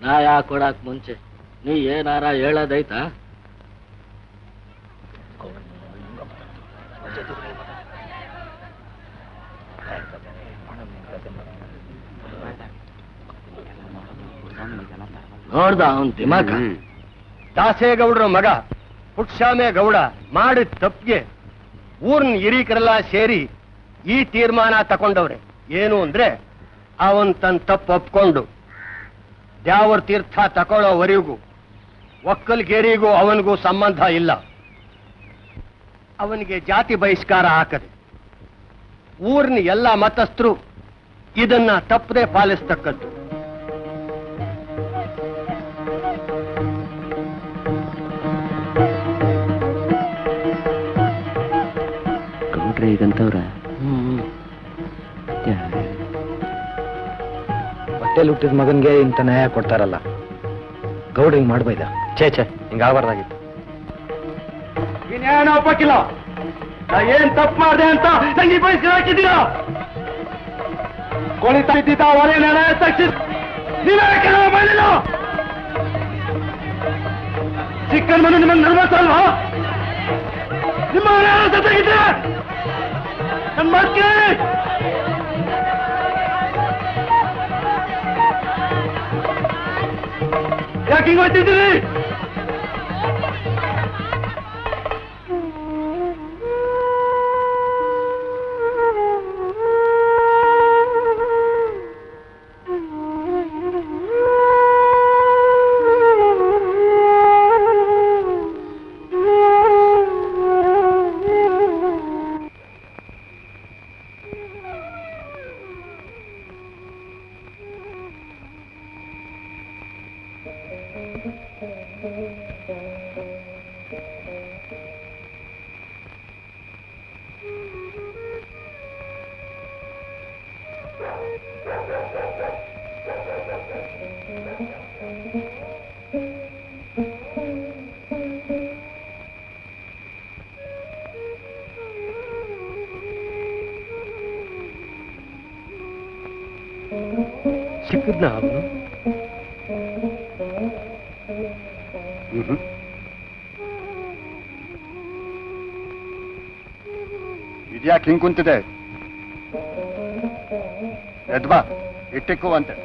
ನ್ಯಾಯ ಕೊಡಕ್ ಮುಂಚೆ ನೀ ಏನಾರ ಹೇಳೋದೈತಾ? ನೋಡ್ದ ಅವನ್ ದಿಮಾಕ. ದಾಸೇಗೌಡರ ಮಗ ಪುಟ್ಟಸ್ವಾಮೇಗೌಡ ಮಾಡಿದ ತಪ್ಪಿಗೆ ಊರ್ನ ಹಿರೀಕರೆಲ್ಲ ಸೇರಿ ಈ ತೀರ್ಮಾನ ತಕೊಂಡವ್ರೆ. ಏನು ಅಂದ್ರೆ ಅವನ್ ತನ್ನ ತಪ್ಪು ಒಪ್ಕೊಂಡು ದ್ಯಾವರ ತೀರ್ಥ ತಕೊಳ್ಳೋವರೆಗೂ ಒಕ್ಕಲ್ಗೇರಿಗೂ ಅವನಿಗೂ ಸಂಬಂಧ ಇಲ್ಲ. ಅವನಿಗೆ ಜಾತಿ ಬಹಿಷ್ಕಾರ ಹಾಕದೆ ಊರಿನ ಎಲ್ಲ ಮತಸ್ಥರು ಇದನ್ನ ತಪ್ಪದೆ ಪಾಲಿಸ್ತಕ್ಕದ್ದು. ಗೌಡ್ರೆ ಈಗಂತವ್ರ ಹೊಟ್ಟೆಲ್ ಹುಟ್ಟಿದ ಮಗನ್ಗೆ ಇಂಥ ನ್ಯಾಯ ಕೊಡ್ತಾರಲ್ಲ, ಗೌಡ ಹಿಂಗ್ ಮಾಡ್ಬೈದ? ಛೇ ಹಿಂಗಾಗಬಾರ್ದಾಗಿತ್ತು. ಇನ್ನೇನು ಒಪ್ಪಕ್ಕಿಲ್ಲ. ನಾ ಏನ್ ತಪ್ಪು ಮಾಡಿದೆ ಅಂತ ನಂಗೆ ಬಯಸಿ ಹಾಕಿದ್ದೀರ. ಕೊಳಿತಾ ಇದ್ದಿದ್ದ ಅವರೇ ನಿರ್ಣಯ ತಕ್ಷಣ ನೀವೇ ಕೆಲವು ಮಾಡಿಲ್ಲ. ಚಿಕ್ಕನ್ ಮನೆ ನಿಮಗೆ ನಿರ್ಮಿಸಲ್ವಾ? ನಿಮ್ಮ ಜೊತೆಗಿದ್ದೆ ನನ್ನ ಮಕ್ಕಳೇ ಯಾಕೆ ಹಿಂಗ್ ಹೋಗ್ತಿದ್ದೀರಿ? ಸಿಕ್ಕಿದ್ನ ಅವನು? ಇದ್ಯಾಕೆ ಹಿಂಗ್ ಕುಂತಿದೆ? ಎದ್ಬಾ, ಇಟ್ಟಿಕ್ಕುವಂತೆ.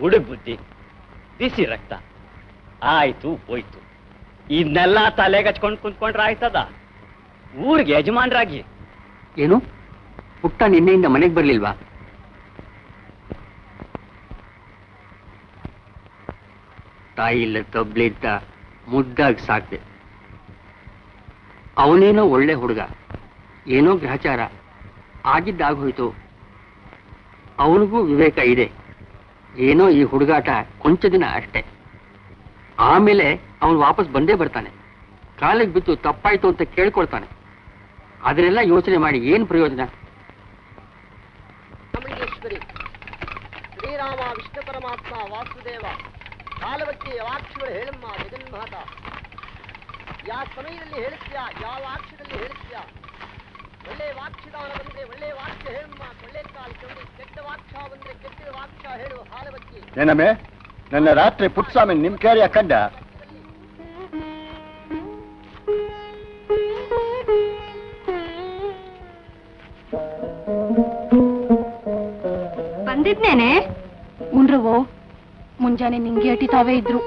ಹುಡುಗ ಬುದ್ಧಿ, ಬಿಸಿ ರಕ್ತ, ಆಯ್ತು ಹೋಯ್ತು. ಇದನ್ನೆಲ್ಲ ತಲೆಗೆ ಹಚ್ಕೊಂಡು ಕುಂತ್ಕೊಂಡ್ರೆ ಆಯ್ತದ? ಊರಿಗೆ ಯಜಮಾನ್ರಾಗಿ. ಏನು ಪುಟ್ಟ ನಿನ್ನೆಯಿಂದ ಮನೆಗೆ ಬರ್ಲಿಲ್ವಾ? ತಾಯಿ ಇಲ್ಲ ತಬ್ಲಿದ್ದ ಮುದ್ದಾಗಿ ಸಾಕ್ದೆ. ಅವನೇನೋ ಒಳ್ಳೆ ಹುಡುಗ, ಏನೋ ಗ್ರಹಚಾರ ಆಗಿದ್ದಾಗೋಯ್ತು. ಅವನಿಗೂ ವಿವೇಕ ಇದೆ. ಏನೋ ಈ ಹುಡುಗಾಟ ಕೊಂಚ ದಿನ ಅಷ್ಟೇ, ಆಮೇಲೆ ಅವನು ವಾಪಸ್ ಬಂದೇ ಬರ್ತಾನೆ. ಕಾಲಿಗೆ ಬಿದ್ದು ತಪ್ಪಾಯ್ತು ಅಂತ ಕೇಳ್ಕೊಳ್ತಾನೆ. ಅದನ್ನೆಲ್ಲ ಯೋಚನೆ ಮಾಡಿ ಏನ್ ಪ್ರಯೋಜನ? ಚಾಮುಂಡೇಶ್ವರಿ, ಶ್ರೀರಾಮ, ವಿಷ್ಣು ಪರಮಾತ್ಮ, ವಾಸುದೇವ, ಕಾಲವಕ್ಕೆ ವಾಕ್ಷಗಳು ಹೇಳಮ್ಮ ಜಗನ್ಮಾತ. ಯಾವ ಸಮಯದಲ್ಲಿ ಹೇಳುತ್ತೀಯಾ, ಯಾವ ವಾಕ್ಯದಲ್ಲಿ ಹೇಳುತ್ತೀಯಾ? ಒಳ್ಳೆ ವಾಕ್ಯದಾನ ಬಂದ್ರೆ ಒಳ್ಳೆ ವಾಕ್ಯ ಹೇಳಮ್ಮ, ಒಳ್ಳೆ ಕಾಲ್ ಕೊಂಡಿ. ಕೆಟ್ಟ ವಾಕ್ಯ ಬಂದ್ರೆ ಕೆಟ್ಟ ವಾಕ್ಯ ಹೇಳು ಹಾಲವಕ್ಕಿ. ಏನಮ್ಮೆ, ನನ್ನ ರಾತ್ರಿ ಪುಟ್ಸ್ವಾಮಿ ನಿಮ್ ಕೇಳಿ ಕಂಡ? ಬಂದಿದ್ನೇನೆ ಮುಂಡ್ರವು. ಮುಂಜಾನೆ ನಿಂಗೆ ಅಟಿತಾವೇ ಇದ್ರು,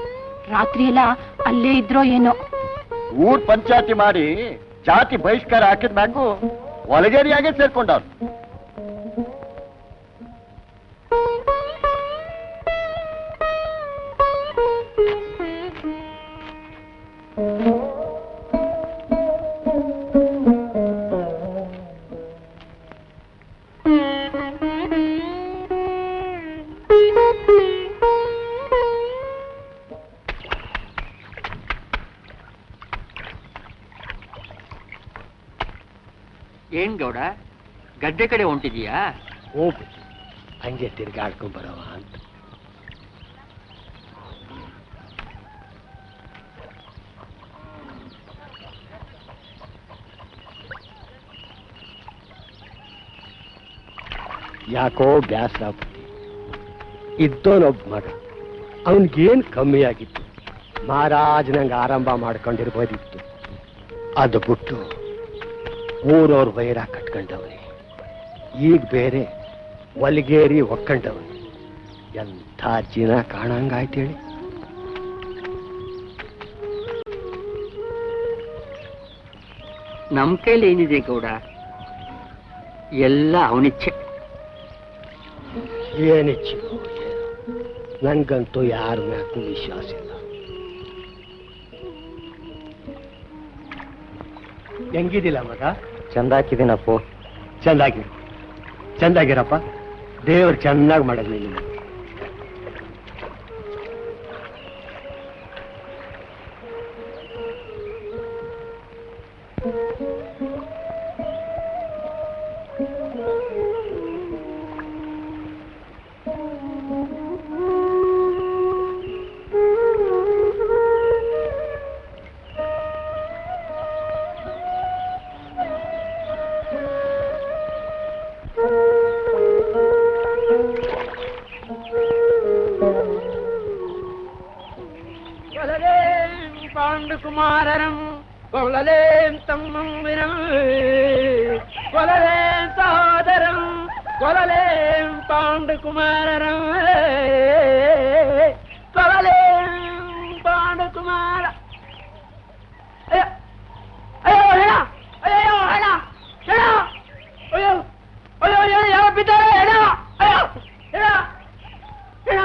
ರಾತ್ರಿ ಎಲ್ಲ ಅಲ್ಲೇ ಇದ್ರೋ ಏನೋ. ಊರ್ ಪಂಚಾಯತಿ ಮಾಡಿ ಜಾತಿ ಬಹಿಷ್ಕಾರ ಹಾಕಿದ ಮ್ಯಾಗೂ ಒಳಗೇರಿಯಾಗೆ ಸೇರ್ಕೊಂಡವ್ರು. ಏನ್ ಗೌಡ, ಗದ್ದೆ ಕಡೆ ಹೊಂಟಿದೀಯಾ? ಹೋಗು, ಹಂಗೆ ತಿರ್ಗಾಡ್ಕೊಂಡ್ ಬರವ ಅಂತ. ಯಾಕೋ ಬ್ಯಾಸರ ಇದ್ದೋನೊಬ್ಬ ಮಗ, ಅವನ್ಗೇನ್ ಕಮ್ಮಿ ಆಗಿತ್ತು? ಮಹಾರಾಜನಂಗೆ ಆರಂಭ ಮಾಡ್ಕೊಂಡಿರ್ಬೋದಿತ್ತು. ಅದು ಬಿಟ್ಟು ಊರವ್ರ ವೈರ ಕಟ್ಕೊಂಡವನಿ, ಈಗ ಬೇರೆ ಒಲಿಗೇರಿ ಒಕ್ಕಂಡವನಿ. ಎಂಥ ಜೀನ ಕಾಣಂಗಾಯ್ತೇಳಿ. ನಮ್ ಕೈಲಿ ಏನಿದೆ ಗೌಡ, ಎಲ್ಲ ಅವನಿಚ್ಛೆ. ಏನಿಚ್ಚು, ನನ್ಗಂತೂ ಯಾರ ಮ್ಯಾಕೂ ವಿಶ್ವಾಸ ಇಲ್ಲ. ಹೆಂಗಿದಿಲ್ಲ ಮಗ? ಚಂದಾಕಿದ್ದೀನಪ್ಪು. ಚಂದಾಗಿರಪ್ಪ. ದೇವ್ರು ಚೆನ್ನಾಗಿ ಮಾಡಿದ್ನಿ ನೀನು. പാണ്ഡുകുമാരനും കൊളലേ തമ്മമ്പിനും കൊളലേ സഹോദരം കൊളലേ പാണ്ഡുകുമാരനും കൊളലേ പാണ്ഡുകുമാര. അയ്യോ അയ്യോ ಹೇಳ ಅಯ್ಯೋ ಹೇಳ ಹೇಳ ಅಯ್ಯೋ ಅಯ್ಯೋ ಯಾವ ಬಿದ್ದಾರೆ ಹೇಳ ಅಯ್ಯೋ ಹೇಳ ಹೇಳ.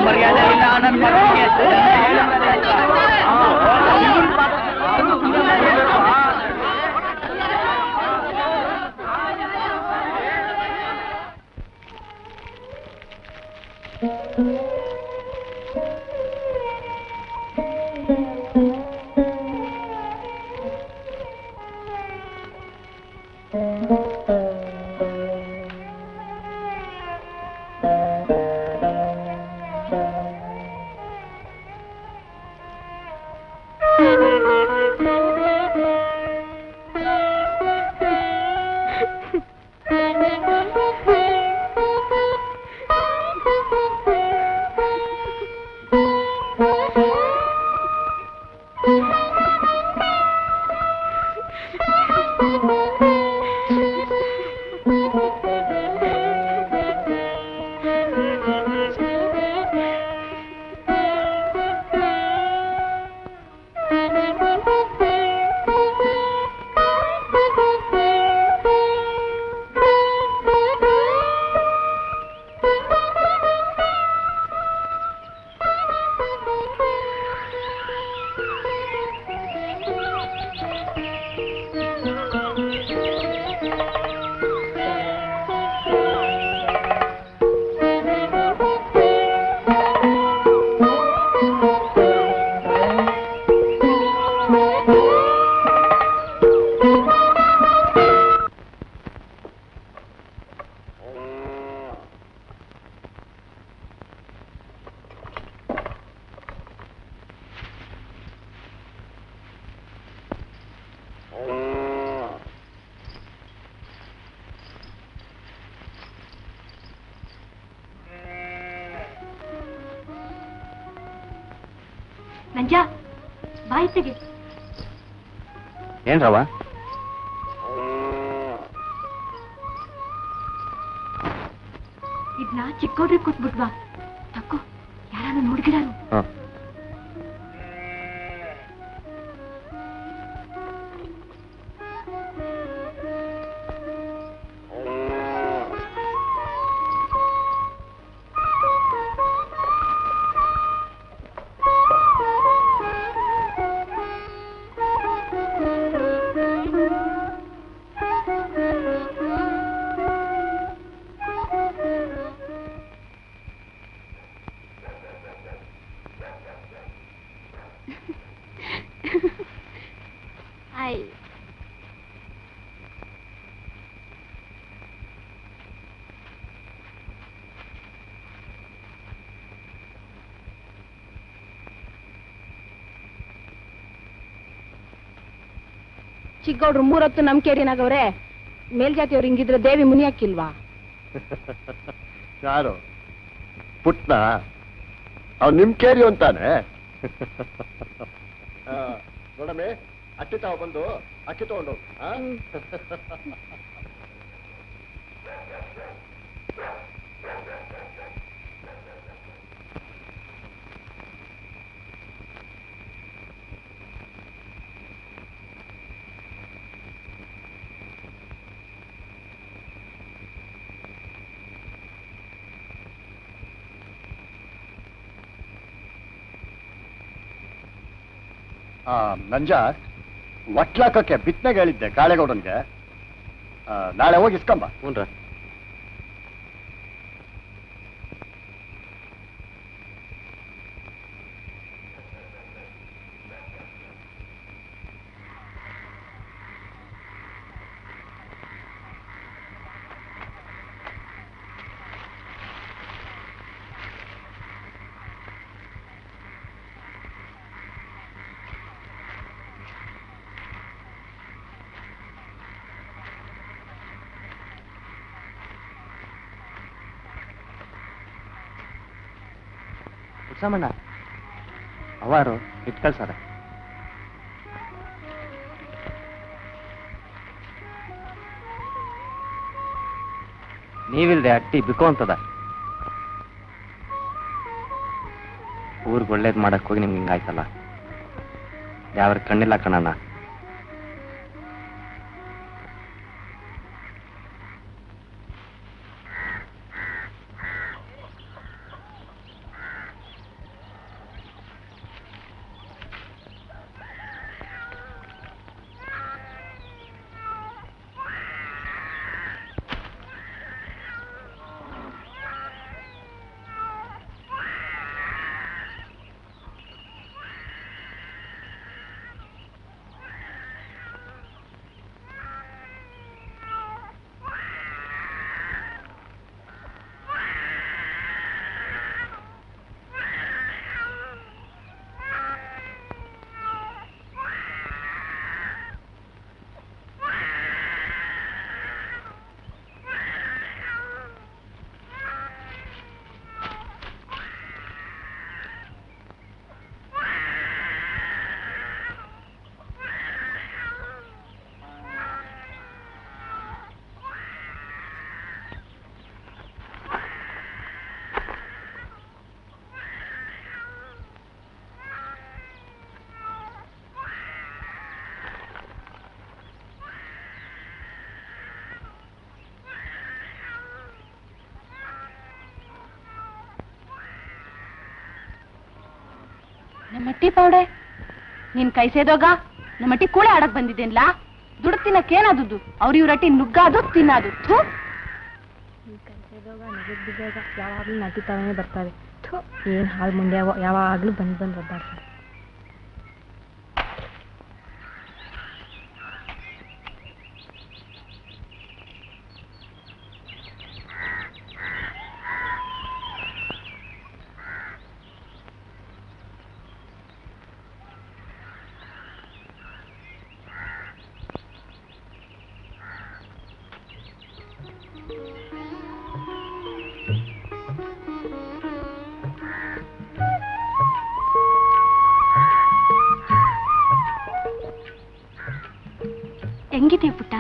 ಮರ್ಯಾದೆ ಇಲ್ಲ ನನ್ನ ನಂಜ ಬಾಯಿ ತೆಗೆ. ಏನ್ ರವ? ಇದನ್ನ ಚಿಕ್ಕವ್ರಿಗೆ ಕೊಟ್ಬಿಟ್ವಾ? ತಕ್ಕೋ, ಯಾರು ನೋಡ್ಗಿಡಾರು. ಚಿಕ್ಕವ್ರು 3 ಹೊತ್ತು ನಮ್ ಕೇರಿನಾಗವ್ರೆ. ಮೇಲ್ಜಾತಿಯವ್ರು ಹಿಂಗಿದ್ರೆ ದೇವಿ ಮುನಿಯಾಕಿಲ್ವಾ? ಯಾರು ಪುಟ್ನ? ಅವ್ ನಿಮ್ ಕೇರಿ ಅಂತಾನೆ. ನೋಡಮ್ಮೆ, ಅಕ್ಕಿ ತಾವ ಬಂದು ಅಕ್ಕಿ ತಗೊಂಡು. ನಂಜ, ಒಟ್ಲಾಕಕ್ಕೆ ಬಿತ್ತನೆಗೆ ಹೇಳಿದ್ದೆ ಕಾಳೆಗೌಡನ್ಗೆ. ನಾಳೆ ಹೋಗಿ ಇಸ್ಕೊಂಬ. ಹ್ಞೂನ್ರ. ಸಾಮಣ್ಣ ಅವಾರು ಇಟ್ ಕಳ್ಸಾರ. ನೀವಿಲ್ದೆ ಅಟ್ಟಿ ಬಿಕೋ ಅಂತದ. ಊರ್ಗ್ ಒಳ್ಳೇದ್ ಮಾಡಕ್ ಹೋಗಿ ನಿಮ್ಗೆ ಹಿಂಗಾಯ್ತಲ್ಲ. ಯಾವ್ರ ಕಣ್ಣಿಲ್ಲ ಕಣಣ್ಣ. ನಮ್ಮಟ್ಟಿ ಪೌಡೆ ನೀನ್ ಕೈ ಸೇದೋಗ ನಮ್ಮಟ್ಟಿ ಕೂಳೆ ಆಡಕ್ ಬಂದಿದ್ದೇನ್ಲಾ? ದುಡ್ಡು ತಿನ್ನಕ್ಕೇನಾದದ್ದು? ಅವ್ರ ಇವ್ರಟ್ಟಿ ನುಗ್ಗಾದು ತಿನ್ನೋದು. ಕೈ ಸೇದೋಗ ನಗದ್ ಬಿದ್ದೋಗ ಯಾವಾಗ್ಲೂ ನಟಿ ತಾವೇ ಬರ್ತಾವೆ. ಏನ್ ಹಾಳು ಮುಂದೆ ಯಾವಾಗ್ಲೂ ಬಂದ್ ಒದ್ದಾಡ್ತಾರೆ. ಹೆಂಗಿದೀಯ ಪುಟ್ಟ?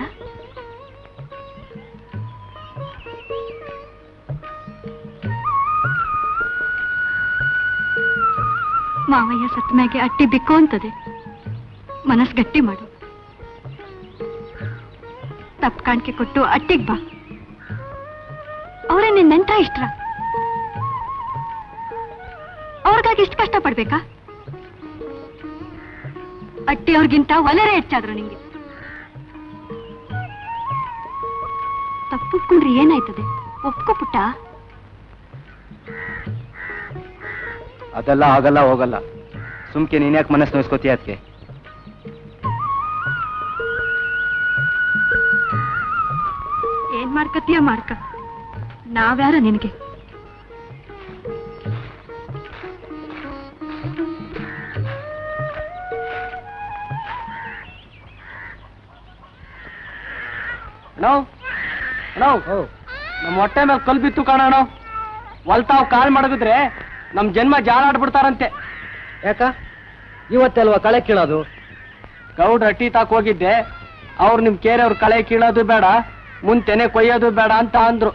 ಮಾವಯ್ಯ ಸತ್ತ ಮ್ಯಾಗೆ ಅಟ್ಟಿ ಬಿಕ್ಕೋ ಅಂತದೆ. ಮನಸ್ ಗಟ್ಟಿ ಮಾಡು. ತಪ್ಪು ಕಾಣಿಕೆ ಕೊಟ್ಟು ಅಟ್ಟಿಗ್ ಬಾ. ಅವರೇ ನಿನ್ ನೆಂಟ ಇಷ್ಟ್ರ. ಅವ್ರಿಗಾಗಿ ಇಷ್ಟು ಕಷ್ಟ ಪಡ್ಬೇಕಾ? ಅಟ್ಟಿ ಅವ್ರಿಗಿಂತ ಒಲೆರೇ ಹೆಚ್ಚಾದ್ರು ನಿಂಗೆ. ತಪ್ಪುಕೊಂಡ್ರೆ ಏನಾಯ್ತದೆ? ಒಪ್ಕೋ ಪುಟ್ಟ. ಅದೆಲ್ಲ ಆಗಲ್ಲ ಹೋಗಲ್ಲ. ಸುಮ್ಕೆ ನೀನ್ಯಾಕೆ ಮನಸ್ಸು ನೋಯಿಸ್ಕೋತೀಯ ಅದಕ್ಕೆ? ಏನ್ ಮಾಡ್ಕತೀಯ ಮಾಡ್ಕ, ನಾವ್ಯಾರ ನಿನಗೆ? ನಮ್ಮ ಹೊಟ್ಟೆ ಮೇಲೆ ಕಲ್ ಬಿತ್ತು ಕಾಣೋಣ. ಹೊಲ್ತಾವ್ ಕಾಲ್ ಮಡಗಿದ್ರೆ ನಮ್ ಜನ್ಮ ಜಾಲಾಡ್ಬಿಡ್ತಾರಂತೆ. ಯಾಕ ಇವತ್ತಲ್ವಾ ಕಳೆ ಕೀಳೋದು? ಗೌಡ್ರ ಅಟ್ಟಿ ತಾಕ್ ಹೋಗಿದ್ದೆ. ಅವ್ರು ನಿಮ್ ಕೇರೆಯವ್ರ ಕಳೆ ಕೀಳೋದು ಬೇಡ, ಮುಂತೆನೆ ಕೊಯ್ಯೋದು ಬೇಡ ಅಂತ ಅಂದ್ರು.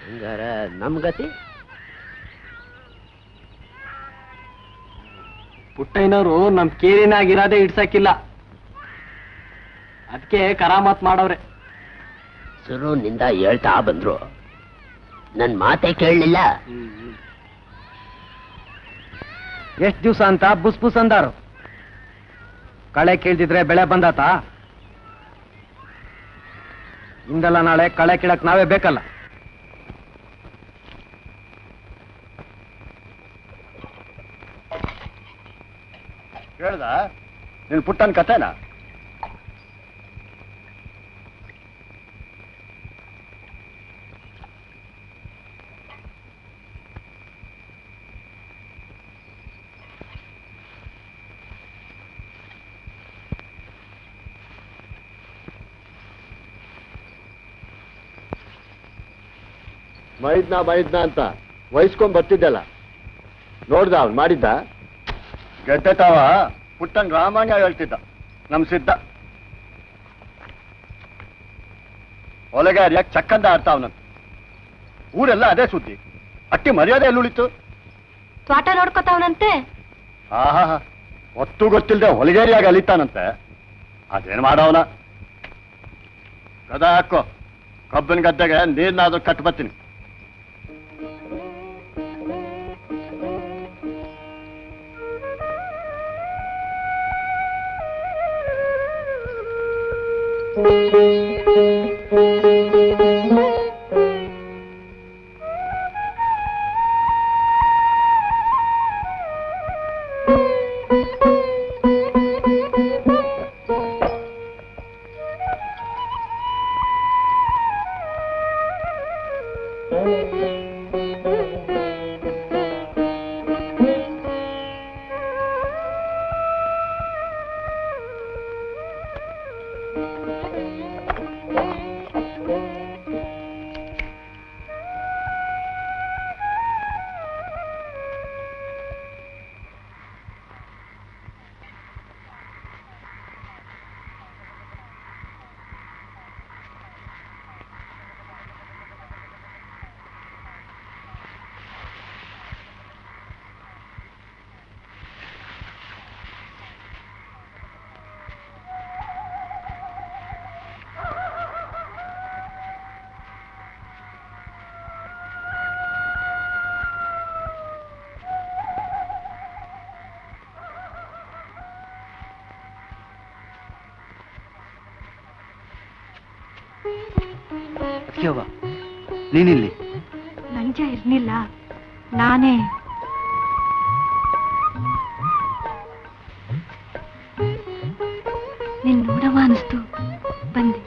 ಹಂಗಾರ ನಮ್ ಗತಿ? ಪುಟ್ಟಯ್ಯನವರು ನಮ್ ಕೇರಿನಾಗಿರೋದೇ ಇಡ್ಸಕ್ಕಿಲ್ಲ. ಅದಕ್ಕೆ ಕರಾಮತ್ ಮಾಡವ್ರೆ. ಶುರುನಿಂದ ಹೇಳ್ತಾ ಬಂದ್ರು, ನನ್ ಮಾತೆ ಕೇಳಲಿಲ್ಲ. ಎಷ್ಟ್ ದಿವ್ಸ ಅಂತ ಬುಸ್ ಬುಸ್ ಅಂದಾರು. ಕಳೆ ಕೀಳ್ದಿದ್ರೆ ಬೆಳೆ ಬಂದಾತ? ಇಂದಲ್ಲ ನಾಳೆ ಕಳೆ ಕೀಳಕ್ ನಾವೇ ಬೇಕಲ್ಲ. ಹೇಳ್ದ ನಿನ್ ಪುಟ್ಟನ್ ಕತೆನಾ? ಮೈದ್ನ ಅಂತ ವಹಿಸ್ಕೊಂಡ್ ಬರ್ತಿದ್ದಲ್ಲ, ನೋಡ್ದ ಅವ್ನು ಮಾಡಿದ್ದ? ಗೆದ್ದೆ ತಾವ ಪುಟ್ಟನ್ ರಾಮಾಯಣ ಹೇಳ್ತಿದ್ದ ನಮ್ ಸಿದ್ಧ. ಒಳಗೆ ಯಾಕೆ ಚಕ್ಕಂದ ಆಡ್ತಾ ಅವನಂತ. ಊರೆಲ್ಲ ಅದೇ ಸುದ್ದಿ. ಅಟ್ಟಿ ಮರ್ಯಾದೆ ಎಲ್ಲುಳಿತು. ತ್ವಾಟ ನೋಡ್ಕೊತಾವನಂತೆ. ಆಹಾ, ಒತ್ತು ಗೊತ್ತಿಲ್ದೆ ಹೊಲಗೇರಿಯಾಗಿ ಅಲಿತಾನಂತೆ. ಅದೇನ್ ಮಾಡವನ? ಗದ ಹಾಕೋ, ಕಬ್ಬಿನ ಗದ್ದೆಗೆ ನೀರ್ನಾದ್ರೂ ಕಟ್ ಬರ್ತೀನಿ. ನೀನಿಲ್ಲಿ? ನಂಜ ಇರ್ಲಿಲ್ಲ, ನಾನೇ ನಿನ್ ನೋಡವ ಅನಿಸ್ತು ಬಂದೆ.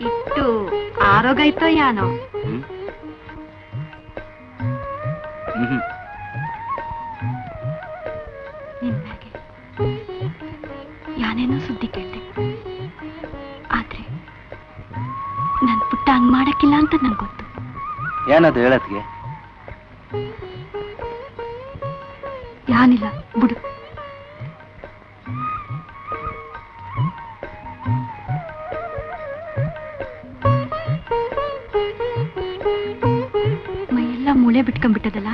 ಇಟ್ಟು ಆರೋಗ್ಯೈತೋ ಯಾನೋ? ನಿನ್ನಾಗೆ ಯಾನೇನೋ ಸುದ್ದಿ ಕೇಳ್ದೆ. ಆದ್ರೆ ನನ್ ಪುಟ್ಟ ಹಂಗ್ ಮಾಡಕ್ಕಿಲ್ಲ ಅಂತ ನಂಗೆ ಗೊತ್ತು. ಏನದು ಹೇಳತ್ಗೆ? ನಾನಿಲ್ಲ ಬಿಡು. ಮೈಯೆಲ್ಲ ಮೂಳೆ ಬಿಟ್ಕೊಂಡ್ಬಿಟ್ಟದಲ್ಲ.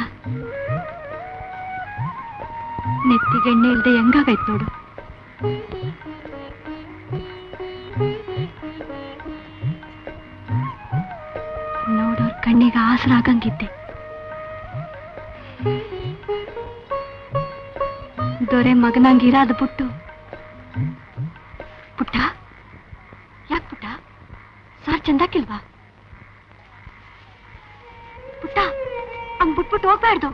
ನೆತ್ತಿಗೆ ಎಣ್ಣೆ ಇಲ್ದೆ ಹೆಂಗಾಗೈತ್ ನೋಡು. ನೋಡೋರ್ ಕಣ್ಣಿಗೆ ಆಸರಾಗಂಗಿದ್ದೆ. ದೊರೆ ಮಗನಂಗಿರಾದ ಬಿಟ್ಟು ಪುಟ್ಟ ಯಾಕೆ ಪುಟ್ಟ ಸಾರ್ ಚಂದಾಕಿಲ್ವಾ? ಪುಟ್ಟ ಹಂಗ್ ಬಿಟ್ಬಿಟ್ಟು ಹೋಗ್ಬಾರ್ದು.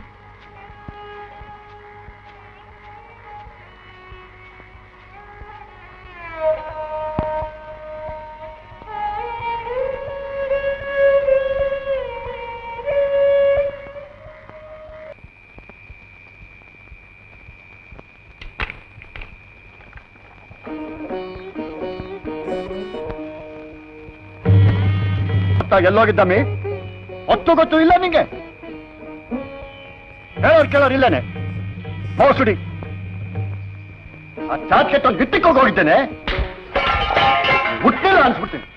ಎಲ್ಲೋಗಿದ್ದಮ್ಮಿ? ಹೊತ್ತು ಗೊತ್ತು ಇಲ್ಲ ನಿಂಗೆ? ಹೇಳೋರು ಕೇಳೋರು ಇಲ್ಲೇನೆ. ಮೋಸುಡಿ ಆ ಚಾಟ್ ಕೆಟ್ಟೊಂದು ಬಿಟ್ಟಿಗೆ ಹೋಗಿದ್ದೇನೆ. ಹುಟ್ಟಿಲ್ಲ ಅನ್ಸ್ಬಿಡ್ತೀನಿ.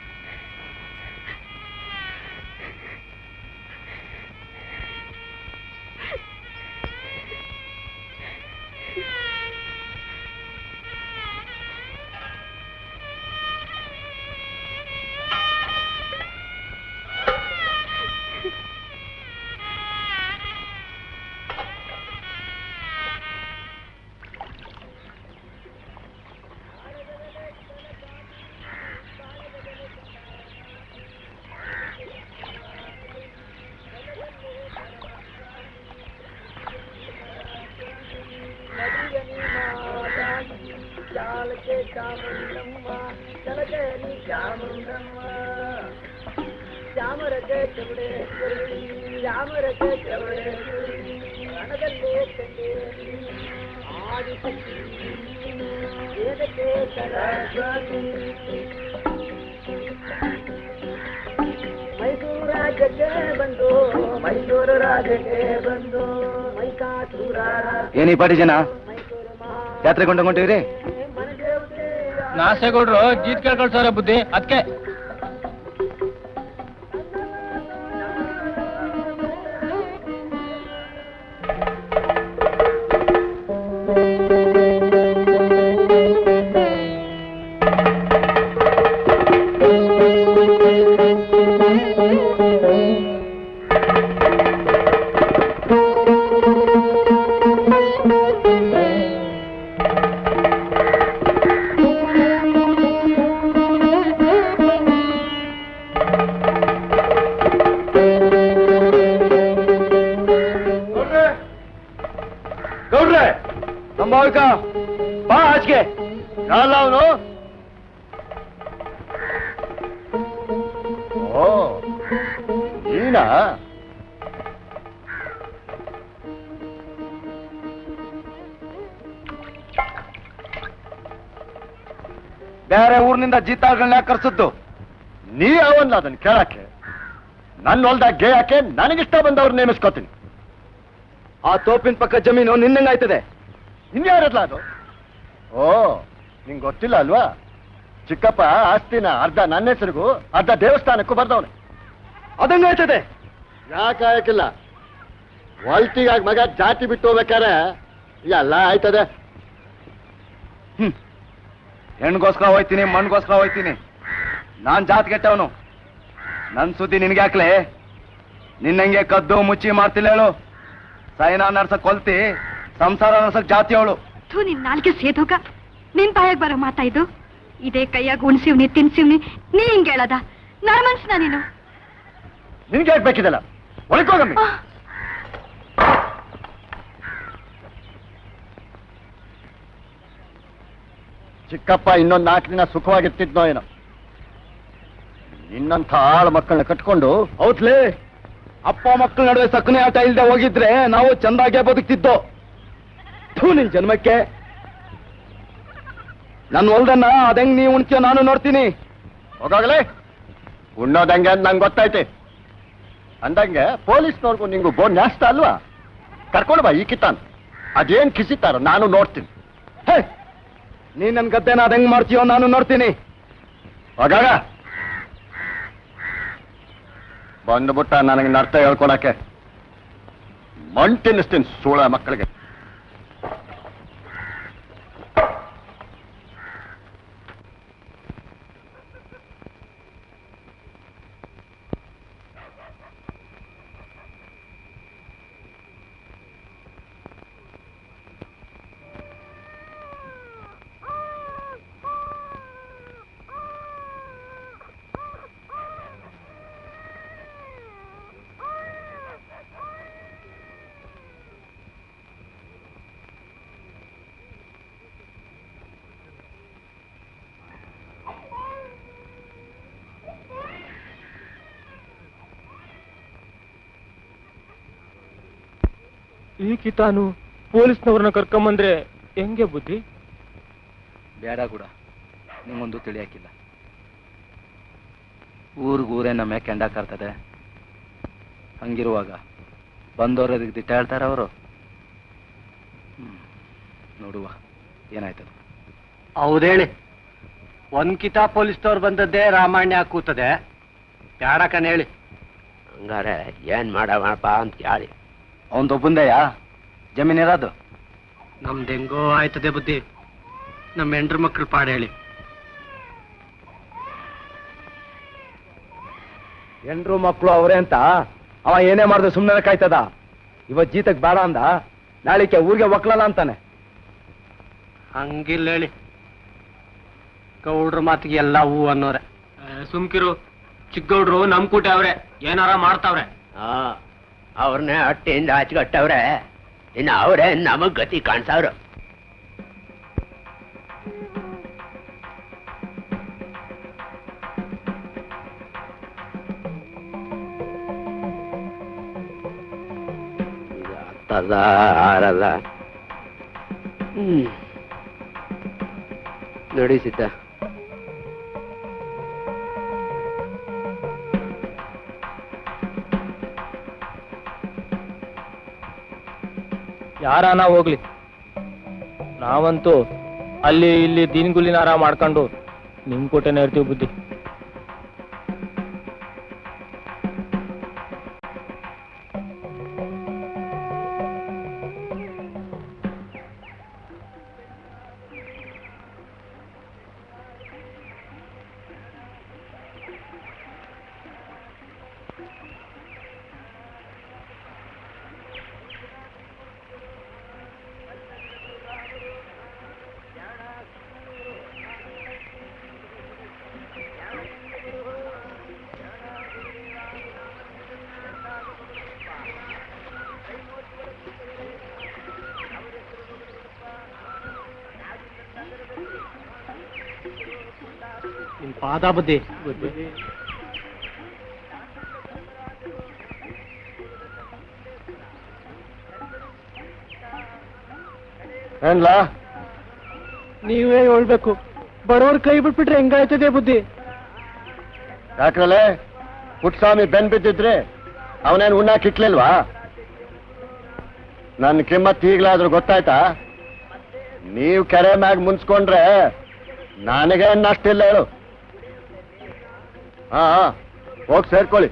ಮೈಸೂರು ರಾಜ್ಯಕ್ಕೆ ಬಂದು ಮೈಸೂರು ರಾಜ್ಯಕ್ಕೆ ಬಂದು ಮೈಕಾಸೂರ ಏನಿ ಪಾಟಿ ಜನ ಜಾತ್ರೆ ಕೊಂಡೋಗ್ರಿ. ನಾಸೆಗೌಡ್ರು ಜೀತ್ ಕೇಳ್ಕೊಳ್ಸವ್ರೆ ಬುದ್ಧಿ ಅದಕ್ಕೆ. ಬಾ ಆಚೆಗೆ. ಯಾರಲ್ಲ ಅವನು? ಓ ನೀನಾ? ಬೇರೆ ಊರಿನಿಂದ ಜೀತಾಗಳನ್ನ ಕರ್ಸದ್ದು ನೀ ಅವಲ್ಲ ಅದನ್ನ ಕೇಳಕ್ಕೆ. ನನ್ನ ಹೊಲ್ದಾಗ ಗೇ ಯಾಕೆ ನನಗಿಷ್ಟ ಬಂದವ್ರು ನೇಮಿಸ್ಕೋತೀನಿ. ಆ ತೋಪಿನ ಪಕ್ಕ ಜಮೀನು ನಿನ್ನಂಗಾಯ್ತದೆ. ಇನ್ಯಾರಲ್ಲ ಅದು? ಓ ನಿಂಗೆ ಗೊತ್ತಿಲ್ಲ ಅಲ್ವಾ? ಚಿಕ್ಕಪ್ಪ ಆಸ್ತಿನ ಅರ್ಧ ನನ್ನ ಹೆಸರಿಗೂ ಅರ್ಧ ದೇವಸ್ಥಾನಕ್ಕೂ ಬರ್ದವನೆ. ಅದಂಗಾಯ್ತದೆ. ಯಾಕೆ ಆಯಕಿಲ್ಲ? ಹೊಲ್ತಿಗಾಗಿ ಮಗ ಜಾತಿ ಬಿಟ್ಟು ಹೋಗ್ಬೇಕಾರೆ ಎಲ್ಲ ಆಯ್ತದೆ. ಹೆಣ್ಗೋಸ್ಕರ ಹೋಯ್ತೀನಿ, ಮಣ್ಗೋಸ್ಕರ ಹೋಯ್ತೀನಿ. ನಾನ್ ಜಾತ್ ಕೆಟ್ಟವನು. ನನ್ ಸುದ್ದಿ ನಿನ್ಗೆ ಹಾಕ್ಲೆ? ನಿನ್ನಂಗೆ ಕದ್ದು ಮುಚ್ಚಿ ಮಾಡ್ತಿಲ್ಲ ಹೇಳು. ಸೈನಾ ನರ್ಸಕ್ ಕೊಲ್ತಿ, ಸಂಸಾರ ನರ್ಸಕ್ ಜಾತಿ ಅವಳು. ನಿನ್ ನಾಲ್ಗೆ ಸೇದೋಗ ನಿನ್ ಬಾಯಾಗ ಬರೋ ಮಾತಾ ಇದು? ಇದೇ ಕೈಯಾಗ ಉಣ್ಸಿವ್ನಿ ತಿನ್ಸಿವ್ನಿ ನೀ ಹಿಂಗೆ ಹೇಳದ? ನರ್ಮನ್ಸ್ನ ನೀನು? ನಿನ್ಗೆ ಯಾಕೆ ಬೇಕಿದಲ್ಲ? ಒಳಕೋಗಮ್ಮಿ. ಚಿಕ್ಕಪ್ಪ ಇನ್ನೊಂದು 4 ದಿನ ಸುಖವಾಗಿರ್ತಿದ್ನೋ ಏನೋ. ನಿನ್ನಂಥ ಆಳು ಮಕ್ಕಳನ್ನ ಕಟ್ಕೊಂಡು ಹೌದ್ಲೇ, ಅಪ್ಪ ಮಕ್ಕಳ ನಡುವೆ ಸಕ್ಕನೆ ಆಟ ಇಲ್ದೆ ಹೋಗಿದ್ರೆ ನಾವು ಚಂದಾಗೆ ಬದುಕ್ತಿದ್ದೋ. ನಿನ್ ಜನ್ಮಕ್ಕೆ ನನ್ ಹೊಲ್ದನ್ನ ಅದಂಗ್ ನೀ ಉಣ್ತೀಯ ನಾನು ನೋಡ್ತೀನಿ. ಹೋಗಾಗಲೇ ಉಣ್ಣೋದಂಗೆ ಅಂತ ನಂಗೆ ಗೊತ್ತೈತೆ. ಅಂದಂಗೆ ಪೊಲೀಸ್ನವ್ರಿಗೂ ನಿಂಗೂ ಬೋನ್ ನ್ಯಾಸ್ತ ಅಲ್ವಾ? ಕರ್ಕೊಂಡು ಬಾ ಈ ಕಿತ್ತಾನ್. ಅದೇನ್ ಕಿಸಿತಾರ ನಾನು ನೋಡ್ತೀನಿ. ಹೇ, ನೀನ್ ನನ್ ಗದ್ದೆನ ಅದ್ ಹೆಂಗ್ ಮಾಡ್ತೀಯೋ ನಾನು ನೋಡ್ತೀನಿ. ಹಾಗಾಗ ಬಂದ್ಬಿಟ್ಟ ನನಗೆ ನರ್ತ ಹೇಳ್ಕೊಡಕ್ಕೆ. ಮಣ್ ತಿನ್ನಿಸ್ತೀನಿ ಸೂಳ ಮಕ್ಕಳಿಗೆ. ಈ ತಾನು ಪೊಲೀಸ್ನವ್ರನ್ನ ಕರ್ಕೊಂಬಂದ್ರೆ ಹೆಂಗೆ ಬುದ್ಧಿ? ಬೇಡ ಕೂಡ ನಿಮ್ಮೊಂದು ತಿಳಿಯಾಕಿಲ್ಲ. ಊರೇ ನಮ್ಮ ಕೆಂಡ ಕರ್ತದೆ. ಹಂಗಿರುವಾಗ ಬಂದವ್ರು ಅದಕ್ಕೆ ದಿಟ್ಟ ಹೇಳ್ತಾರ ಅವರು. ನೋಡುವ ಏನಾಯ್ತದ. ಹೌದೇಳಿ, ಒಂದ್ಕಿತ ಪೊಲೀಸ್ನವ್ರು ಬಂದದ್ದೇ ರಾಮಾಯಣ ಕೂತದೆ. ಬ್ಯಾಡಕನ್ ಹೇಳಿ. ಹಂಗಾರೆ ಏನ್ ಮಾಡಪ್ಪ ಅಂತ ಹೇಳಿ. ಅವನದೊಬ್ಬಂದೆಯ ಜಮೀನಿರೋದು? ನಮ್ದು ಹೆಂಗೋ ಆಯ್ತದೆ ಬುದ್ಧಿ. ನಮ್ಮ ಹೆಂಡ್ರ ಮಕ್ಳು ಪಾಡ ಹೇಳಿ. ಹೆಂಡ್ರು ಮಕ್ಕಳು ಅವರೇ ಅಂತ ಅವ ಏನೇ ಮಾಡಿದ್ರು ಸುಮ್ಮನೆ ಕಾಯ್ತದ. ಇವತ್ ಜೀತಕ್ ಬೇಡ ಅಂದ, ನಾಳಿಕೆ ಊರಿಗೆ ಒಕ್ಲಲ್ಲ ಅಂತಾನೆ. ಹಂಗಿಲ್ಲ ಹೇಳಿ. ಗೌಡ್ರ ಮಾತಿಗೆ ಎಲ್ಲ ಹೂ ಅನ್ನೋರೆ. ಸುಮ್ಕಿರು, ಚಿಕ್ಕಗೌಡ್ರು ನಮ್ ಕೂಟ ಅವ್ರೆ, ಏನಾರ ಮಾಡ್ತಾವ್ರೆ. ಅವ್ರನ್ನೇ ಹೊಟ್ಟೆಯಿಂದ ಹಚ್ಕೊಟ್ಟವ್ರೆ, ಇನ್ನು ಅವರೇ ನಮಗ್ ಗತಿ ಕಾಣ್ಸವ್ರು. ಆಗ್ತದ ಆರಲ್ಲ. ನಡೆಸಿದ್ದ ಯಾರಾನ ಹೋಗ್ಲಿ, ನಾವಂತೂ ಅಲ್ಲಿ ಇಲ್ಲಿ ದಿನಗುಲಿನಾರ ಮಾಡ್ಕೊಂಡು ನಿಮ್ ಕೊಟ್ಟೆನೇ ಇರ್ತೀವಿ ಬುದ್ಧಿ. ನಿಮ್ ಪಾದ ಬುದ್ಧಿ. ಏನ್ಲಾ ನೀವೇ ಹೇಳ್ಬೇಕು, ಬಡವ್ರ ಕೈ ಬಿಟ್ಬಿಟ್ರೆ ಹೆಂಗಾಯ್ತದೆ ಬುದ್ಧಿ? ಯಾಕ್ರಲ್ಲೇ ಪುಟ್ಸ್ವಾಮಿ ಬೆನ್ ಬಿದ್ದಿದ್ರೆ ಅವನೇನು ಉಣ್ಣಾಕಿಟ್ಲಿಲ್ವಾ? ನನ್ನ ಕಿಮ್ಮತ್ ಈಗ್ಲಾದ್ರೂ ಗೊತ್ತಾಯ್ತಾ? ನೀವು ಕೆರೆ ಮ್ಯಾಗ ಮುನ್ಸ್ಕೊಂಡ್ರೆ ನನಗೆ ಅಷ್ಟಿಲ್ಲ ಹೇಳು. ಹಾ ಹೋಗಿ ಸೇರ್ಕೊಳ್ಳಿ.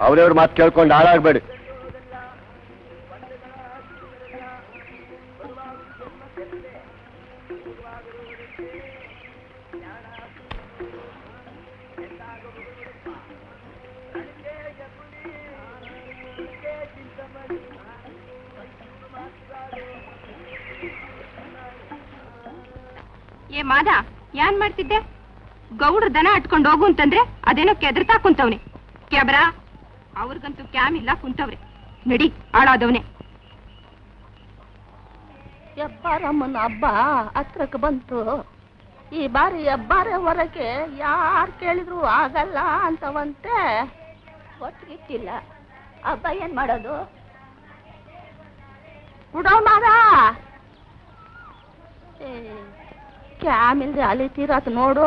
ಅವ್ರವ್ರ ಮಾತು ಕೇಳ್ಕೊಂಡು ಹಾಳಾಗ್ಬೇಡಿ. ಏ ಮಾದ, ಏನ್ ಮಾಡ್ತಿದ್ದೆ? ಗೌಡ್ರ ದನ ಅಟ್ಕೊಂಡು ಹೋಗು ಅಂತಂದ್ರೆ ಅದೇನೋ ಕೆದರ್ತಾ ಕುಂತವ್ನೆ. ಕ್ಯಾಬ್ರಾ, ಅವ್ರಿಗಂತೂ ಕ್ಯಾಮ್ ಇಲ್ಲ, ಕುಂತವ್ರೆ. ನಡಿ, ಹಾಳಾದವನೆ. ಹೆಬ್ಬಾರಮ್ಮನ ಹಬ್ಬ ಹತ್ರಕ್ಕೆ ಬಂತು. ಈ ಬಾರಿ ಹೆಬ್ಬಾರೆ ಹೊರಗೆ ಯಾರು ಕೇಳಿದ್ರು ಆಗಲ್ಲ ಅಂತವಂತೆ. ಒಟ್ಟಿಗಿಟ್ಟಿಲ್ಲ. ಹಬ್ಬ ಏನ್ ಮಾಡೋದು? ಉಡೋನಾರ ಕ್ಯಾಮಿಲ್ದೆ ಅಲಿತೀರತ್ ನೋಡು.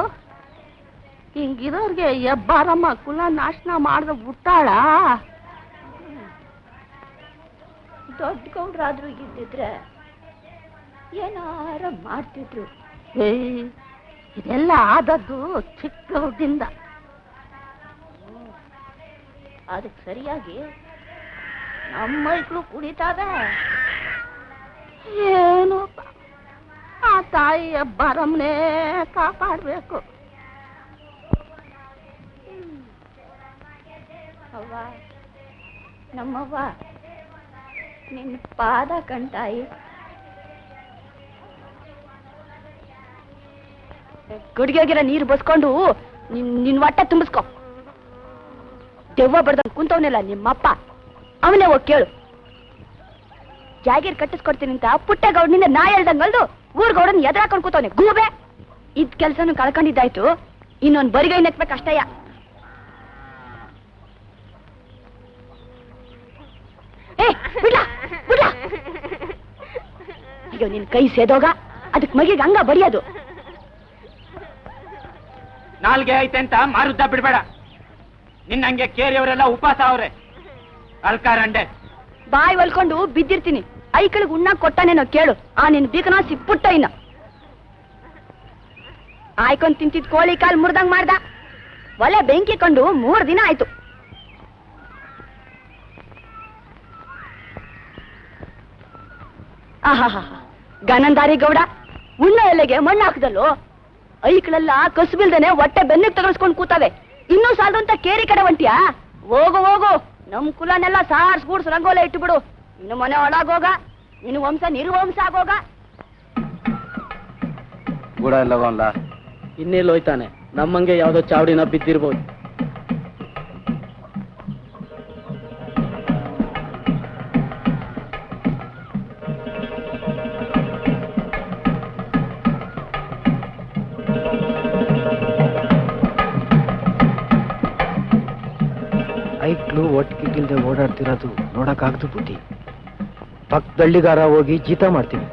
ಹಿಂಗಿರೋರ್ಗೆ ಹೆಬ್ಬಾರಮ್ಮ ಕುಲ ನಾಶನ ಮಾಡಿದ್ರೆ ಬಿಟ್ಟಾಳ. ದೊಡ್ಡ ಗೌಡ್ರಾದ್ರೂ ಇದ್ದಿದ್ರೆ ಏನಾರ ಮಾಡ್ತಿದ್ರು. ಇದೆಲ್ಲ ಆದದ್ದು ಚಿಕ್ಕ ಗೌಡ್ರಿಂದ. ಅದಕ್ಕೆ ಸರಿಯಾಗಿ ನಮ್ಮ ಮೈಕ್ಳು ಕುಡಿತಾವೆ. ಏನು ಆ ತಾಯಿಯ ಬರಮ್ನೇ ಕಾಪಾಡಬೇಕು. ಅವ್ವ, ನಮ್ಮವ್ವ ನಿನ್ನ ಪಾದ ಕಂಟಾಯಿ. ಗುಡಿಗೆಗಿರ ನೀರು ಬಸ್ಕೊಂಡು ನಿನ್ ಹೊಟ್ಟೆ ತುಂಬಿಸ್ಕೊ. ದೆವ್ವ ಬಡ್ದಂಗ್ ಕುಂತವನೆಲ್ಲ ನಿಮ್ಮಪ್ಪ, ಅವನೇ ಹೋಗಿ ಕೇಳು. ಜಾಗೀರ್ ಕಟ್ಟಿಸ್ಕೊಡ್ತೀನಿ ಅಂತ ಪುಟ್ಟಗೌಡನಿಂದ ನಾ ಹೇಳ್ದಂಗಲ್ದು ಊರ್ಗೌಡನ್ ಎದುರಾಕೊಂಡು ಕೂತವನೆ ಗೂಬೆ. ಇದ್ ಕೆಲ್ಸನು ಕಳ್ಕೊಂಡಿದ್ದಾಯ್ತು, ಇನ್ನೊಂದ್ ಬರಿಗೈ ನೆಕ್ಬೇಕಷ್ಟಯ್ಯ. ಅಯ್ಯೋ, ನಿನ್ ಕೈ ಸೇದೋಗ ಅದಕ್ ಮಗಿಗೆ ಹಂಗ ಬಡಿಯೋದು. ನಾಲ್ಗೆ ಐತೆ ಅಂತ ಮಾರುದ್ದ ಬಿಡ್ಬೇಡ. ನಿನ್ನಂಗೆ ಕೇರಿಯವರೆಲ್ಲ ಉಪವಾಸ ಅವ್ರೆ. ಅಲ್ಕಾರಂಡೆ ಬಾಯಿ ಹೊಲ್ಕೊಂಡು ಬಿದ್ದಿರ್ತೀನಿ. ಐಕಳಿಗೆ ಉಣ್ಣ ಕೊಟ್ಟಾನೇನೋ ಕೇಳು. ಆ ನಿನ್ ಬೀಕನ ಸಿಪ್ಪುಟ್ಟ ಇನ್ನ ಆಯ್ಕೊಂಡ್ ತಿಂತಿದ್ ಕೋಳಿ ಕಾಲ್ ಮುರ್ದಂಗ್ ಮಾಡ್ದ. ಒಲೆ ಬೆಂಕಿ ಕಂಡು 3 ದಿನ ಆಯ್ತು. ಆಹಾ, ಗನಂದಾರಿ ಗೌಡ, ಉಣ್ಣ ಎಲೆಗೆ ಮಣ್ಣು ಹಾಕದಲ್ಲೋ. ಐಕ್ಳೆಲ್ಲ ಕಸುಬಿಲ್ದೇನೆ ಹೊಟ್ಟೆ ಬೆನ್ನಿಗೆ ತಗಲ್ಸ್ಕೊಂಡ್ ಕೂತಾವೆ. ಇನ್ನೂ ಸಾಲದು ಅಂತ ಕೇರಿ ಕಡೆ ಹೊಂಟಿಯಾ? ಹೋಗು ಹೋಗು, ನಮ್ ಕುಲನೆಲ್ಲ ಸಾರ್ಸ್ ಗೂಡ್ಸ್ ರಂಗೋಲೆ ಇಟ್ಟು ಬಿಡು. ಇನ್ನು ಮನೆ ಒಳಗೋಗ, ನಿನ್ನ ವಂಶ ನಿರ್ವಂಶ ಆಗೋಗ. ಗೂಡ ಎಲ್ಲವಲ್ಲ, ಇನ್ನೆಲ್ಲಿ ಹೋಯ್ತಾನೆ? ನಮ್ಮಂಗೆ ಯಾವ್ದೋ ಚಾವಡಿನ ಬಿದ್ದಿರ್ಬೋದು. ಐಕ್ಳು ಒಟ್ಟಿಗಿಲ್ದೆ ಓಡಾಡ್ತಿರೋದು ನೋಡಕ್ಕಾಗ್ದು ಬುದ್ಧಿ. ಪಕ್ಕದಳ್ಳಿಗಾರ ಹೋಗಿ ಜೀತ ಮಾಡ್ತೀನಿ.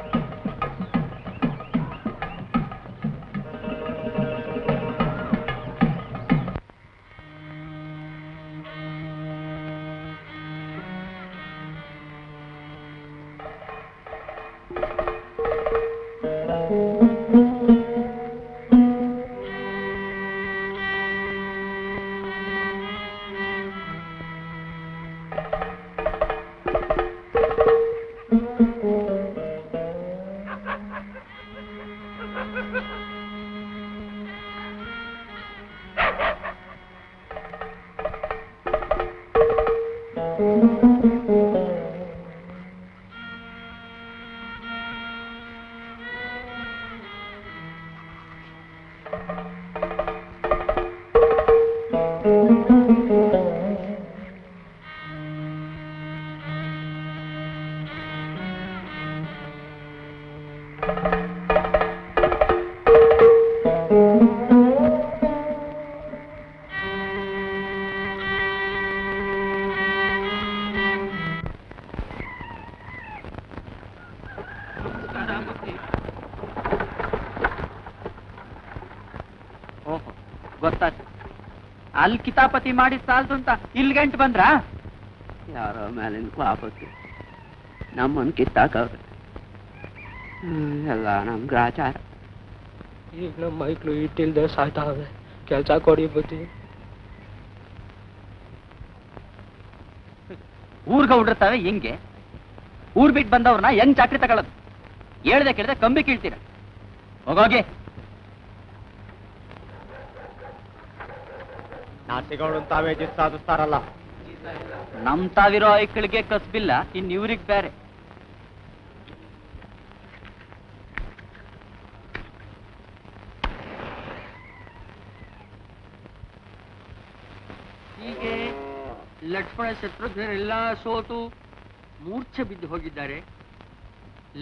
ಓಹೋ, ಗೊತ್ತಾಯ್ತು. ಅಲ್ಲಿ ಕಿತಾಪತಿ ಮಾಡಿ ಸಾಲ್ದು ಅಂತ ಇಲ್ಲಿ ಗಂಟು ಬಂದ್ರ? ಯಾರೋ ಮೇಲಿನ ಪಾಪಕ್ಕೆ ನಮ್ಮನ್ ಕಿತ್ತಾಕವ್ರೆ. ಎಲ್ಲ ನಮ್ ಗ್ರಾಚಾರ. ಈಗ ನಮ್ಮ ಮೈಕ್ಳು ಇಟ್ಟಿಲ್ದೆ ಸಾಯ್ತಾವೆ. ಕೆಲ್ಸ ಕೊಡಿ ಬುದ್ಧಿ. ಊರ್ಗ ಉಡಿರ್ತಾವೆ ಹೆಂಗೆ? ಊರ್ ಬಿಟ್ಟು ಬಂದವ್ರನ್ನ ಹೆಂಗ್ ಚಾಕ್ರಿ ತಗೊಳ್ಳೋದು? ಹೇಳ್ದೆ ಕೇಳ್ದೆ ಕಂಬಿ ಕೀಳ್ತೀರ. ಹೋಗೋಗಿ. ನಾಸಿಗೌಡನ್ ತಾವೇ ಜಿತ್ ಸಾಧಿಸ್ತಾರಲ್ಲ. ನಮ್ ತಾವಿರೋ ಐಕ್ಳಿಗೆ ಕಸ್ಬಿಲ್ಲ, ಇನ್ ಇವ್ರಿಗೆ ಬೇರೆ. ಹೀಗೆ ಲಕ್ಷ್ಮಣ ಶತ್ರುಘ್ನರೆಲ್ಲ ಸೋತು ಮೂರ್ಛೆ ಬಿದ್ದು ಹೋಗಿದ್ದಾರೆ.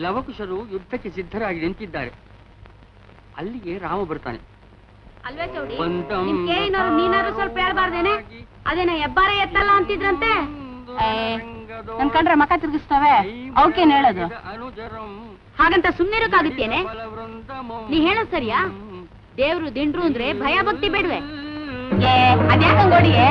ಲವಕುಶರು ಯುದ್ಧಕ್ಕೆ ಸಿದ್ಧರಾಗಿ ನಿಂತಿದ್ದಾರೆ. ಅಲ್ಲಿಗೆ ರಾಮ ಬರ್ತಾನೆ. ಅಲ್ವೇ ಚೌಡಿ, ನೀನಾರು ಸ್ವಲ್ಪ ಹೇಳ್ಬಾರ್ದೇನೆ? ಅದೇನ ಹೆಬ್ಬಾರ ಎತ್ತಲ್ಲ ಅಂತಿದ್ರಂತೆ. ನನ್ ಕಂಡ್ರೆ ಮಕ ತಿರುಗಿಸ್ತವೆ, ಅವಕ್ಕೇನ್ ಹೇಳೋದು? ಹಾಗಂತ ಸುಮ್ನಿರೋಕ್ಕಾಗುತ್ತೇನೆ? ನೀ ಹೇಳೋದ್ ಸರಿಯಾ? ದೇವ್ರು ದಿಂಡ್ರು ಅಂದ್ರೆ ಭಯ ಭಕ್ತಿ ಬೇಡ್ವೆ? ಅದ್ಯಾಕಂಗೋಡಿಗೆ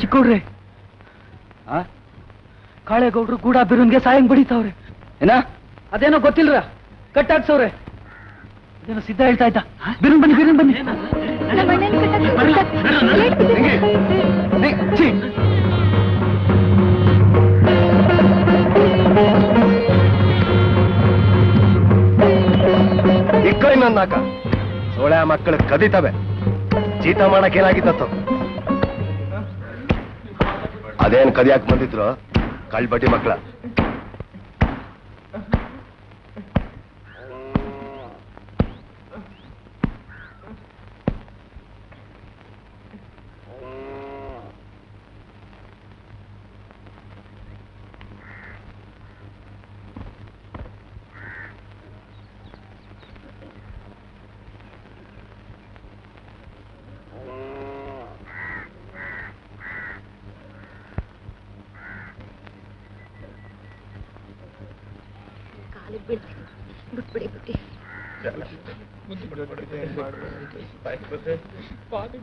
ಚಿಕ್ಕೌಡ್ರೆ ಕಾಳೇಗೌಡ್ರು ಗೂಡ ಬಿರುನ್ಗೆ ಸಾಯಂಗ್ ಬಡಿತಾವ್ರೆ. ಏನ ಅದೇನೋ ಗೊತ್ತಿಲ್ರ, ಕಟ್ಟಾಕ್ಸವ್ರೆ. ಅದೇನೋ ಸಿದ್ಧ ಹೇಳ್ತಾ ಇದ್ದ. ಬಿರುನ್ ಬನ್ನಿ. ಇಕ್ಕೈ ನನ್ನಾಕ ಸೋಳೆ ಮಕ್ಕಳು ಕದೀತವೆ. ಜೀತ ಮಾಡಕ್ ಏನಾಗಿತ್ತು? ಅದೇನ್ ಕದಿಯಾಕ್ ಬಂದಿದ್ರು ಕಳ್ಬಟ್ಟಿ ಮಕ್ಕಳ.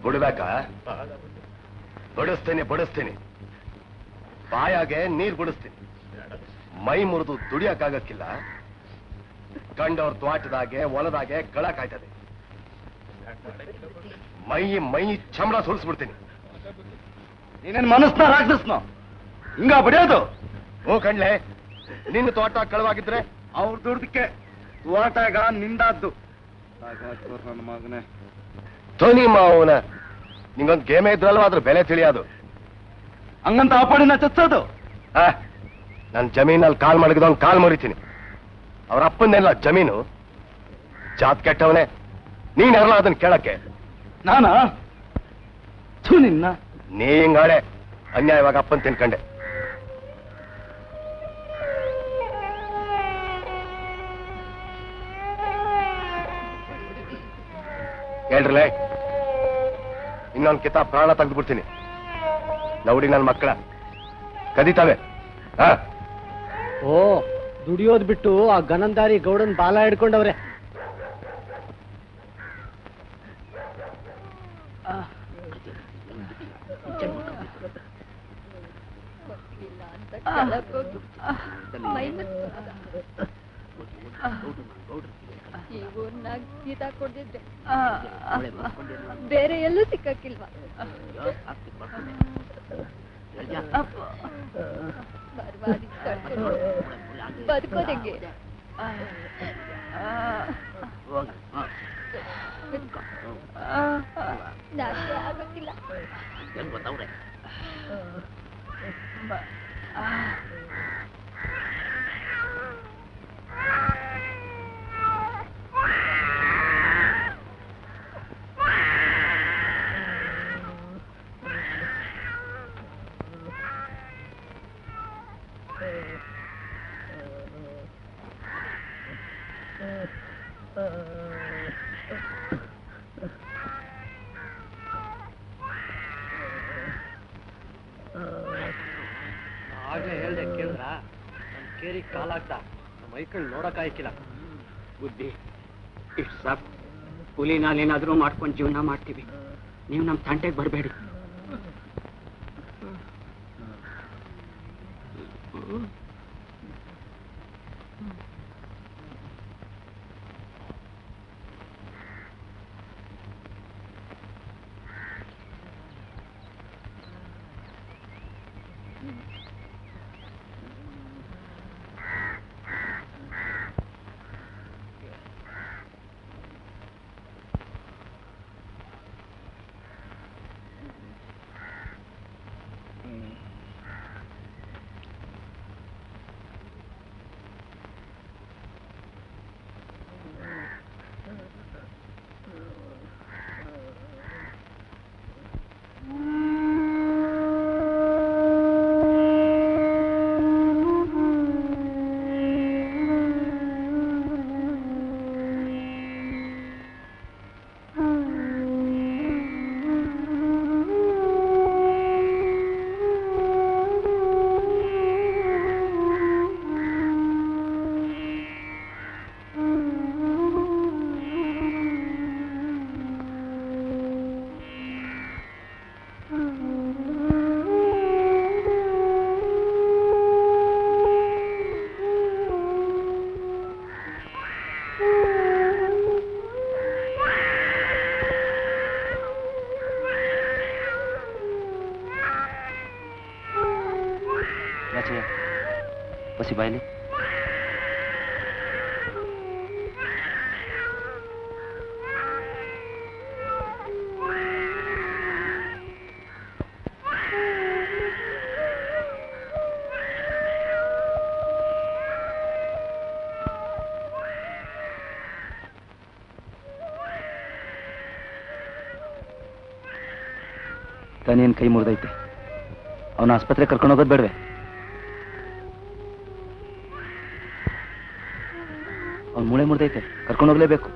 ಬಿಡ್ಬೇಕಾ? ಬಡಿಸ್ತೀನಿ. ಬಾಯಾಗೆ ನೀರ್ ಬಿಡಿಸ್ತೀನಿ. ಮೈ ಮುರಿದು ದುಡಿಯಕ್ಕಾಗಕ್ಕಿಲ್ಲ. ಕಂಡವ್ರ ತ್ವಾಟದಾಗೆ ಹೊಲದಾಗೆ ಗಳ ಕಾಯ್ತದೆ. ಮೈ ಚಮಡ ಸುರಿಸ್ಬಿಡ್ತೀನಿ. ನೀನೇನ್ ಮನಸ್ನ ರಾಕ್ಷಸ್ನೋ ಹಿಂಗ ಬಡಿಯೋದು? ಓ ಕಣ್ಲೆ, ನಿನ್ನ ತೋಟ ಕಳವಾಗಿದ್ರೆ ಅವ್ರ ದುಡ್ದಕ್ಕೆ ತೋಟಗ ನಿಂದಾದ್ದು. ನನ್ನ ಮಗನೇ ಧೋನಿ ಮಾವನ ನಿಂಗೊಂದು ಗೇಮೇ ಇದ್ರಲ್ವ ಅದ್ರ ಬೆಲೆ ತಿಳಿಯೋದು. ಹಂಗಂತ ಆಪಾಡಿನ ಚಚ್ಚೋದು? ನನ್ನ ಜಮೀನಲ್ಲಿ ಕಾಲ್ ಮಡಗಿದವನ್ ಕಾಲ್ ಮುರಿತೀನಿ. ಅವ್ರ ಅಪ್ಪಂದೆಲ್ಲ ಜಮೀನು. ಜಾತ್ ಕೆಟ್ಟವನೇ, ನೀನೆಲ್ಲ ಅದನ್ನ ಕೇಳಕ್ಕೆ. ನಾನಾ ನಿನ್ನ ನೀ ಹಿಂಗಾಳೆ ಅನ್ಯಾಯವಾಗಿ ಅಪ್ಪನ್ ತಿನ್ಕಂಡೆ. ಹೇಳ್ರಲೇ, ಇನ್ನೊಂದು ಕಿತ ಪ್ರಾಣ ತೆಗೆದು ಬಿಡ್ತೀನಿ. ನೌಡಿ ನನ್ನ ಮಕ್ಕಳ ಕದೀತಾವೆ. ಓ, ದುಡಿಯೋದ್ ಬಿಟ್ಟು ಆ ಗನಂದಾರಿ ಗೌಡನ್ ಬಾಲ ಹಿಡ್ಕೊಂಡವ್ರೆ. ಗೀತ ಕೊಡ್ದಿದ್ರೆ ಬೇರೆ ಎಲ್ಲೂ ಸಿಕ್ಕಕ್ಕಿಲ್ವಾ? ಬದುಕೋದಂಗೆ ನಾಶ ಆಗಕ್ಕಿಲ್ಲ. ಆಗ್ಲೇ ಹೇಳ್ದೆ ಕೇಳಿದ್ರ? ನನ್ ಕೇರಿ ಕಾಲಾಗ್ತಾ ನಮ್ಮ ಮೈಕಳ್ ನೋಡಕ್ ಆಯ್ಕಿಲ್ಲ. ಬುದ್ಧಿ ಇಟ್ಸ್ ಸಾಫ್ಟ್. ಕೂಲಿ ನಾಲೇನಾದ್ರೂ ಮಾಡ್ಕೊಂಡು ಜೀವನ ಮಾಡ್ತೀವಿ. ನೀವು ನಮ್ಮ ತಂಟೆಗೆ ಬರಬೇಡಿ. ಆಚೆ ಬಸಿ ಬಾಯಲ್ಲಿ ತಾನೇನ್ ಕೈ ಮುರಿದೈತೆ ಅವನ ಆಸ್ಪತ್ರೆ ಕರ್ಕೊಂಡು ಹೋಗೋದು ಬೇಡವೆ ಅವ್ನ ಮೂಳೆ ಮುರಿದೈತೆ ಕರ್ಕೊಂಡು ಹೋಗ್ಲೇಬೇಕು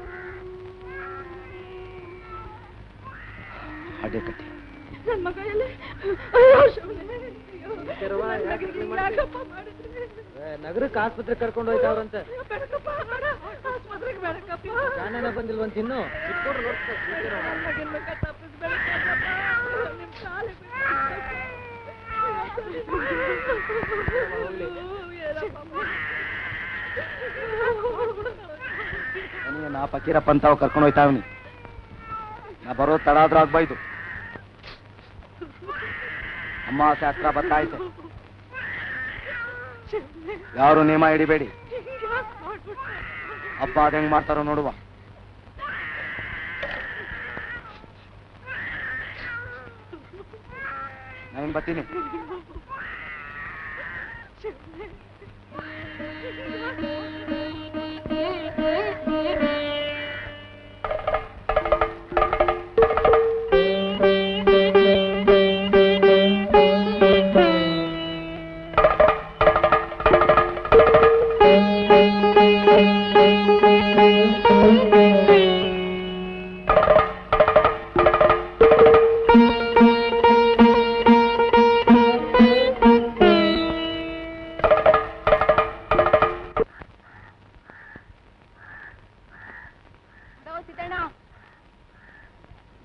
ಅಡ್ಡೆ ಕಟ್ಟಿ ನಗರಕ್ಕೆ ಆಸ್ಪತ್ರೆ ಕರ್ಕೊಂಡು ಹೋಯ್ತಾವ್ರಂತೆ ನಾನೇನ ಬಂದಿಲ್ವಂತ ಇನ್ನು ನಾ ಫಕೀರಪ್ಪ ಅಂತ ಕರ್ಕೊಂಡು ಹೋಯ್ತಾವ್ನಿ ನಾ ಬರೋದು ತಡ ಆದ್ರೂ ಆಗ್ಬಾಯ್ತು ಅಮಾವಾಸ್ಯೆ ಹತ್ರ ಬತ್ತಾಯ್ತು ಯಾರು ನೇಮ ಹಿಡಿಬೇಡಿ ಹಬ್ಬ ಅದ ಹೆಂಗ್ ಮಾಡ್ತಾರೋ ನೋಡುವ ನಾನೇನ್ ಬರ್ತೀನಿ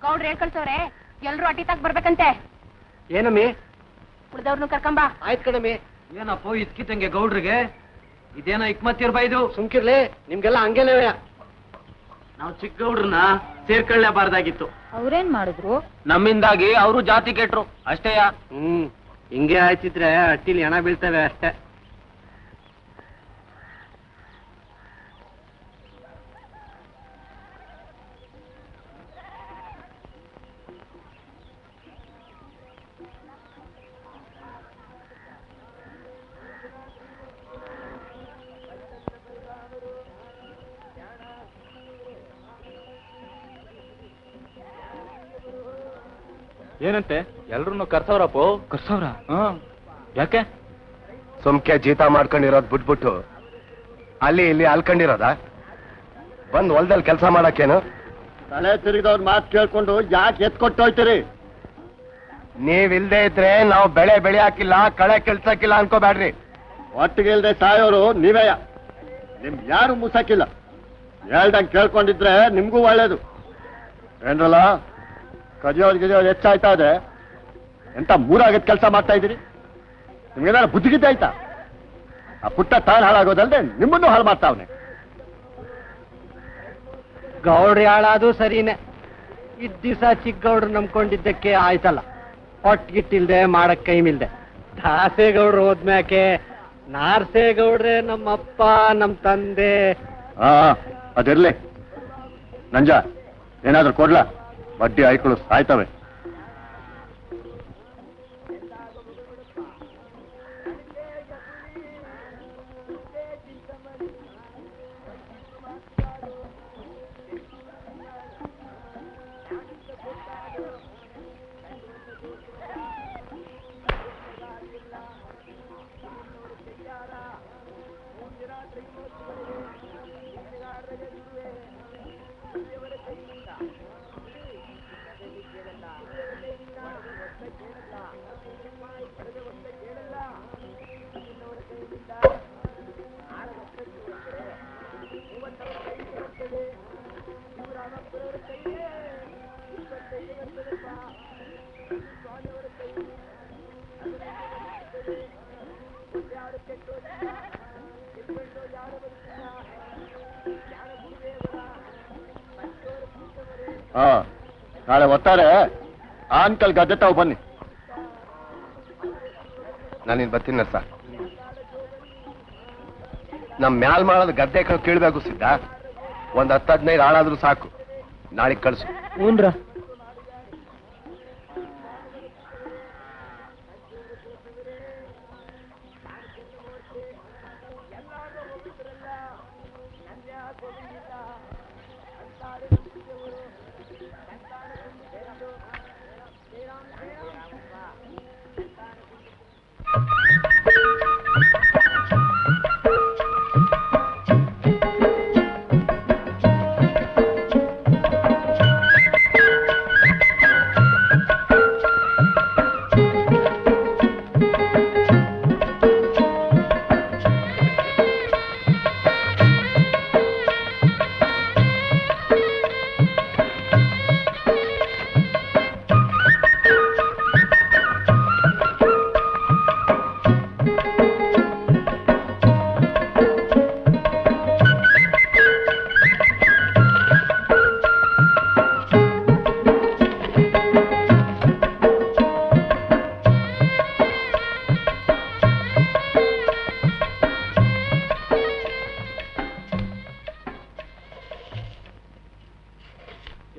ಗೌಡ್ರು ಹೇಳ್ಕಳ್ಸವ್ರೆ ಎಲ್ರು ಅಟ್ಟಿತಾಕ್ ಬರ್ಬೇಕಂತೆ ಏನಮ್ಮಿ ಉಳ್ದವ್ರನ್ನು ಕರ್ಕೊಂಬ ಆಯ್ತು ಕಣಮ್ಮಿ. ಏನಪ್ಪ ಇದ್ಕಿತಂಗೆ ಗೌಡ್ರಿಗೆ ಇದೇನೋ ಇಕ್ಮತ್ತಿರ್ಬೈದು ಸುಮ್ಕಿರ್ಲಿ ನಿಮ್ಗೆಲ್ಲ ಹಂಗೇನೇ. ನಾವು ಚಿಕ್ಕ ಗೌಡ್ರನ್ನ ಸೇರ್ಕೊಳ್ಳೇಬಾರ್ದಾಗಿತ್ತು. ಅವ್ರೇನ್ ಮಾಡಿದ್ರು? ನಮ್ಮಿಂದಾಗಿ ಅವರು ಜಾತಿ ಕೆಟ್ರು ಅಷ್ಟೇಯ. ಹಿಂಗೆ ಆಯ್ತಿದ್ರೆ ಅಟ್ಟಿಲಿ ಹಣ ಬೀಳ್ತವೆ ಅಷ್ಟೇ. ಏನಂತೆ ಎಲ್ರು ಕರ್ಸವ್ರಪ್ಪ ಕರ್ಸವ್ರ ಯಾಕೆ ಸುಮ್ಕೆ ಜೀತ ಮಾಡ್ಕೊಂಡಿರೋದ್ ಬಿಟ್ಬಿಟ್ಟು ಅಲ್ಲಿ ಇಲ್ಲಿ ಅಲ್ಕೊಂಡಿರೋದ ಬಂದ್ ಹೊಲ್ದಲ್ಲಿ ಕೆಲಸ ಮಾಡಕ್ಕೇನು? ತಲೆ ತಿರುಗಿದವ್ರ ಮಾತು ಕೇಳ್ಕೊಂಡು ಯಾಕೆ ಎತ್ಕೊಟ್ಟೋಯ್ತೀರಿ? ನೀವಿಲ್ದೇ ಇದ್ರೆ ನಾವು ಬೆಳೆ ಬೆಳೆಯಾಕಿಲ್ಲ, ಕಳೆ ಕೆಲ್ಸಕ್ಕಿಲ್ಲ ಅನ್ಕೋಬೇಡ್ರಿ. ಒಟ್ಟಿಗೆ ಇಲ್ದೆ ಸಾಯೋರು ನೀವೇ. ನಿಮ್ ಯಾರು ಮುಸಾಕಿಲ್ಲ. ಹೇಳ್ದಂಗೆ ಕೇಳ್ಕೊಂಡಿದ್ರೆ ನಿಮ್ಗೂ ಒಳ್ಳೇದು. ಏನ್ರಲ್ಲ ಕದಿಯೋದು ಹೆಚ್ಚಾಯ್ತಾ ಇದೆ. ಎಂತ ಮೂರಾಗದ್ ಕೆಲಸ ಮಾಡ್ತಾ ಇದ್ದೀರಿ? ನಿಮ್ಗೇನಾದ್ರು ಬುದ್ಧಿಗಿದ್ದೆ ಆಯ್ತಾ? ಆ ಪುಟ್ಟ ತಾನು ಹಾಳಾಗೋದಲ್ದೆ ನಿಮ್ಮನ್ನು ಹಾಳು ಮಾಡ್ತಾವನೆ. ಗೌಡ್ರಿ ಹಾಳಾದು ಸರಿನೇ. ಇದ್ ದಿವಸ ಚಿಕ್ಕ ಗೌಡ್ರು ನಂಬ್ಕೊಂಡಿದ್ದಕ್ಕೆ ಆಯ್ತಲ್ಲ. ಹೊಟ್ಗಿಟ್ಟಿಲ್ದೆ ಮಾಡಕ್ ಕೈಮಿಲ್ದೆ. ದಾಸೇಗೌಡ್ರು ಹೋದ್ಮ್ಯಾಕೆ ನಾರ್ಸೇಗೌಡ್ರೆ ನಮ್ಮಪ್ಪ ನಮ್ ತಂದೆ. ಅದಿರ್ಲಿ. ನಂಜ ಏನಾದ್ರೂ ಕೊಡ್ಲಾ? ಬಡ್ಡಿ ಐಕಳು ಸಾಯ್ತವೆ. ನಾಳೆ ಒತ್ತಾರೆ ಅಂಕಲ್ ಗದ್ದೆ ತಾವು ಬನ್ನಿ. ನಾನಿನ್ ಬರ್ತೀನಿ ಸರ್. ನಮ್ ಮ್ಯಾಲ್ ಮಾಡೋದು ಗದ್ದೆ ಕೀಳ್ಬೇಕು ಸಿದ್ಧ. ಒಂದ್ 10-15 ಆಳಾದ್ರೂ ಸಾಕು. ನಾಳೆ ಕಳ್ಸು. ಹ್ಞೂನ್ರ.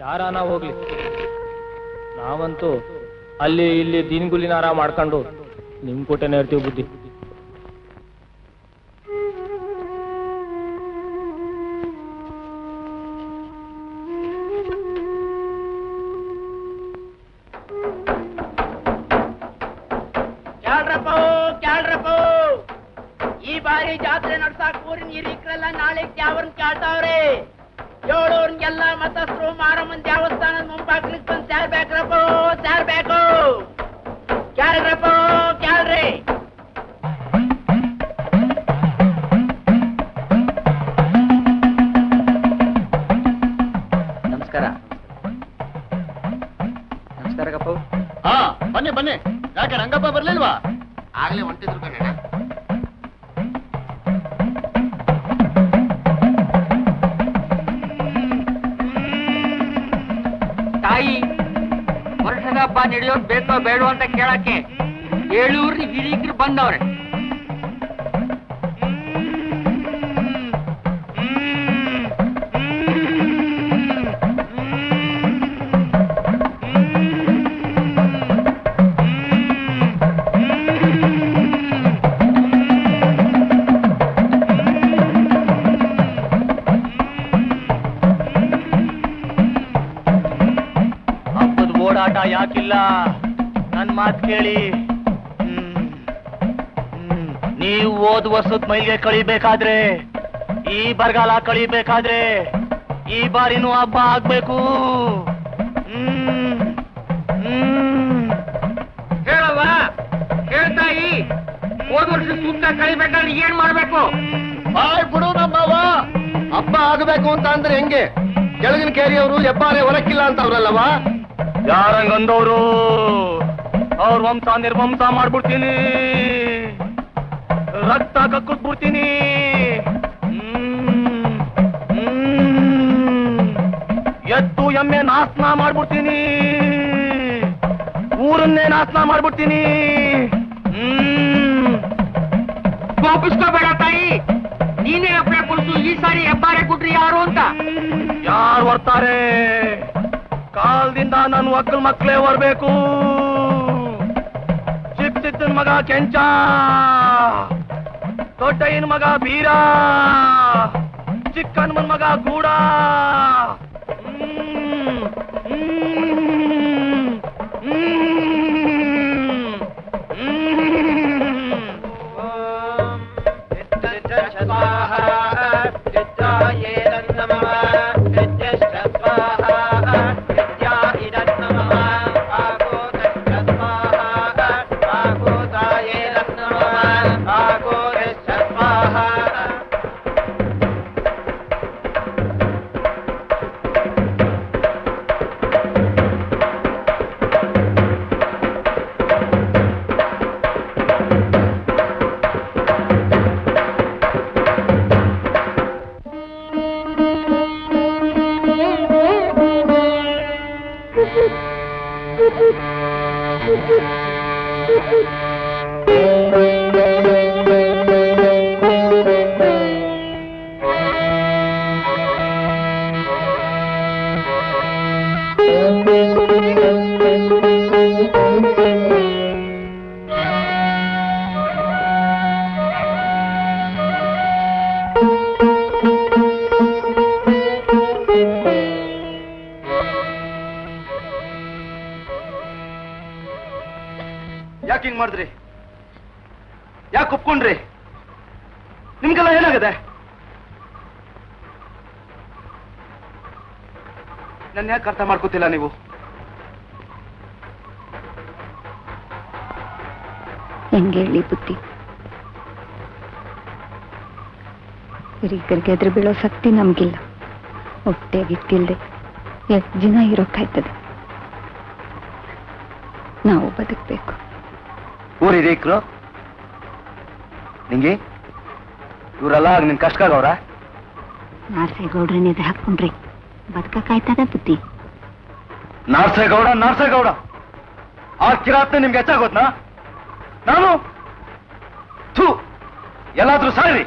ಯಾರಾನ ಹೋಗ್ಲಿ, ನಾವಂತೂ ಅಲ್ಲಿ ಇಲ್ಲಿ ದಿನಗುಲಿನಾರ ಮಾಡ್ಕೊಂಡು ನಿಮ್ ಕೂಟನೇ ಇರ್ತೀವಿ ಬುದ್ಧಿ. ಕ್ಯಾಳ್ರಪ್ಪ ಈ ಬಾರಿ ಜಾತ್ರೆ ನಡ್ಸಾಕ್ ಊರಿನ ಹಿರೀಕರೆಲ್ಲ ನಾಳೆ ಯಾವನ್ ಕೇಳ್ತಾವ್ರೆ. 7 ಮತಸ್ಥರು ಮಾರಮ್ಮನ್ ದೇವಸ್ಥಾನದ ಮುಂಬಾಗ್ಲಿಕ್ ಬಂದ್ ಸೇರ್ಬೇಕ್ರಪ್ಪ, ಸೇರ್ಬೇಕು. ಕ್ಯಾಳ್ರಪ್ಪ ಕ್ಯಾಳ್ರಿ. ನಮಸ್ಕಾರ. ನಮಸ್ಕಾರ ಕಪ್ಪ. ಹಾ ಬನ್ನಿ ಬನ್ನಿ. ಯಾಕೆ ರಂಗಪ್ಪ ಬರ್ಲಿಲ್ವಾ? ಆಗ್ಲೇ ಹೊಂಟಿದ್ರು ಕಣ. ತಾಯಿ ವರ್ಷದ ಹಬ್ಬ ನಡೆಯೋದ್ ಬೇಕೋ ಬೇಡೋ ಅಂತ ಕೇಳಕ್ಕೆ 7 ಹಿರೀಕರು ಬಂದವ್ರೆ. ಓಡಾಟ ಯಾಕಿಲ್ಲ? ನನ್ ಮಾತ್ ಕೇಳಿ. ನೀವು ಹೋದ ವರ್ಷದ ಮೈಲಿಗೆ ಕಳಿಬೇಕಾದ್ರೆ, ಈ ಬರಗಾಲ ಕಳಿಬೇಕಾದ್ರೆ ಈ ಬಾರಿನೂ ಹಬ್ಬ ಆಗ್ಬೇಕು. ಹೇಳವ್ವ, ಹೇಳ್ತಾಯಿ. ಹೋದ ವರ್ಷ ಸೂಕ್ತ ಕಳಿಬೇಕಾದ್ರೆ ಏನ್ ಮಾಡ್ಬೇಕು? ಬಾಯ್ ಬಿಡು ನಮ್ಮವ್ವ. ಹಬ್ಬ ಆಗಬೇಕು ಅಂತ ಅಂದ್ರೆ ಹೆಂಗೆ? ಕೆಳಗಿನ ಕೇರಿಯವರು ಹೆಬ್ಬಾರೆ ಹೊರಕ್ಕಿಲ್ಲ ಅಂತವ್ರಲ್ಲವ. ಯಾರಂಗಂದವರು ಅವ್ರ ವಂಶ ನಿರ್ವಂಶ ಮಾಡ್ಬಿಡ್ತೀನಿ, ರಕ್ತ ಕಕ್ಕುದ್ಬಿಡ್ತೀನಿ. ಎತ್ತು ಎಮ್ಮೆ ನಾಶನ ಮಾಡ್ಬಿಡ್ತೀನಿ, ಊರನ್ನೇ ನಾಶನ ಮಾಡ್ಬಿಡ್ತೀನಿ. ಕೋಪಿಸ್ಕೋಬೇಡ ತಾಯಿ, ನೀನೇ ಅಪ್ಪಣೆ ಕೊಡ್ಸು. ಈ ಸಾರಿ ಹೆಬ್ಬಾರೆ ಕೊಟ್ರಿ ಯಾರು ಅಂತ? ಯಾರು ಬರ್ತಾರೆ? ಕಾಲದಿಂದ ನನ್ನ ಒಕ್ಕಲ್ ಮಕ್ಕಳೇ ಬರ್ಬೇಕು. ಚಿಕ್ಕ ಮಗ ಕೆಂಚ, ದೊಡ್ಡಯ್ಯನ ಮಗ ಬೀರ, ಚಿಕ್ಕನ್ ಮಗ ಗೂಡ. ಯಾಕೆ ಹಿಂಗ್ ಮಾಡಿದ್ರಿ? ಯಾಕೆ ಒಪ್ಕೊಂಡ್ರಿ? ನಿಮ್ಗೆಲ್ಲ ಏನಾಗಿದೆ? ನನ್ನ ಯಾಕೆ ಅರ್ಥ ಮಾಡ್ಕೋತಿಲ್ಲ ನೀವು? ಹೆಂಗೆ ಹೇಳಿ ಬುದ್ಧಿ? ಹಿರಿಕರಿಗೆ ಎದುರು ಬೀಳೋ ಶಕ್ತಿ ನಮ್ಗಿಲ್ಲ. ಹೊಟ್ಟೆಗಿತ್ತಿಲ್ದೆ ಎಷ್ಟು ದಿನ ಇರೋಕ್ಕಾಯ್ತದೆ? ನಾವು ಬದುಕಬೇಕು. ಊರಿ ಹಿರಿಕರು ನಿಂಗೆ ಇವರೆಲ್ಲ ನಿನ್ ಕಷ್ಟಕ್ಕಾಗವ್ರ? ನಾರ್ಸೇಗೌಡ್ರನ್ನ ಎದುರು ಹಾಕೊಂಡ್ರಿ ಬದುಕಕ್ಕಾಯ್ತದ ಬುದ್ಧಿ? ನಾರ್ಸೇಗೌಡ ಆ ಕಿರಾತ್ನೆ ನಿಮ್ಗೆ ಹೆಚ್ಚಾಗೋತ್ನಾ? ನಾನು ಥೂ, ಎಲ್ಲಾದ್ರೂ ಸಾರಿ.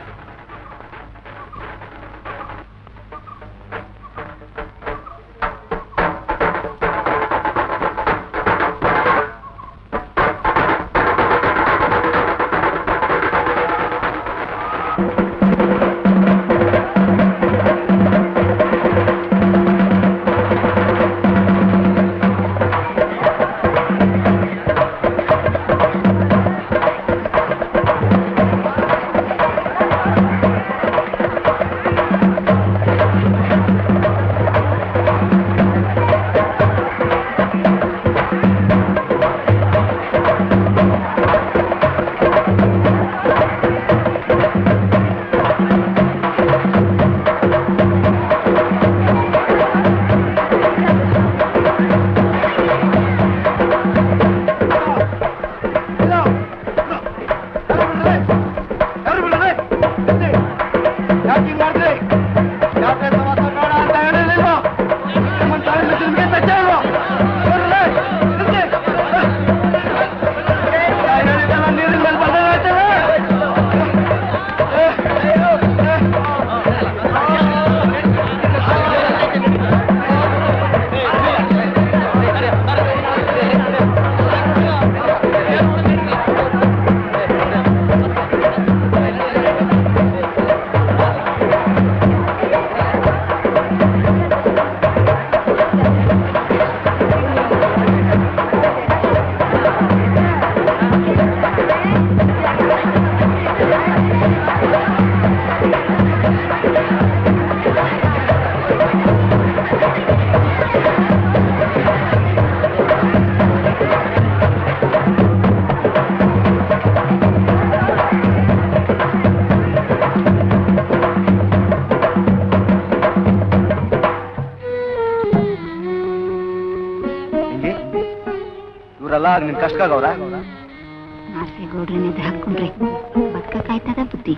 ಇವರೆಲ್ಲ ನಿನ್ ಕಷ್ಟಕ್ಕಾಗವ್ರ? ನಾರ್ಸೇಗೌಡ್ರನ್ನ ಎದುರು ಹಾಕೊಂಡ್ರಿ ಬದುಕಕ್ಕಾಯ್ತದ ಬುದ್ಧಿ?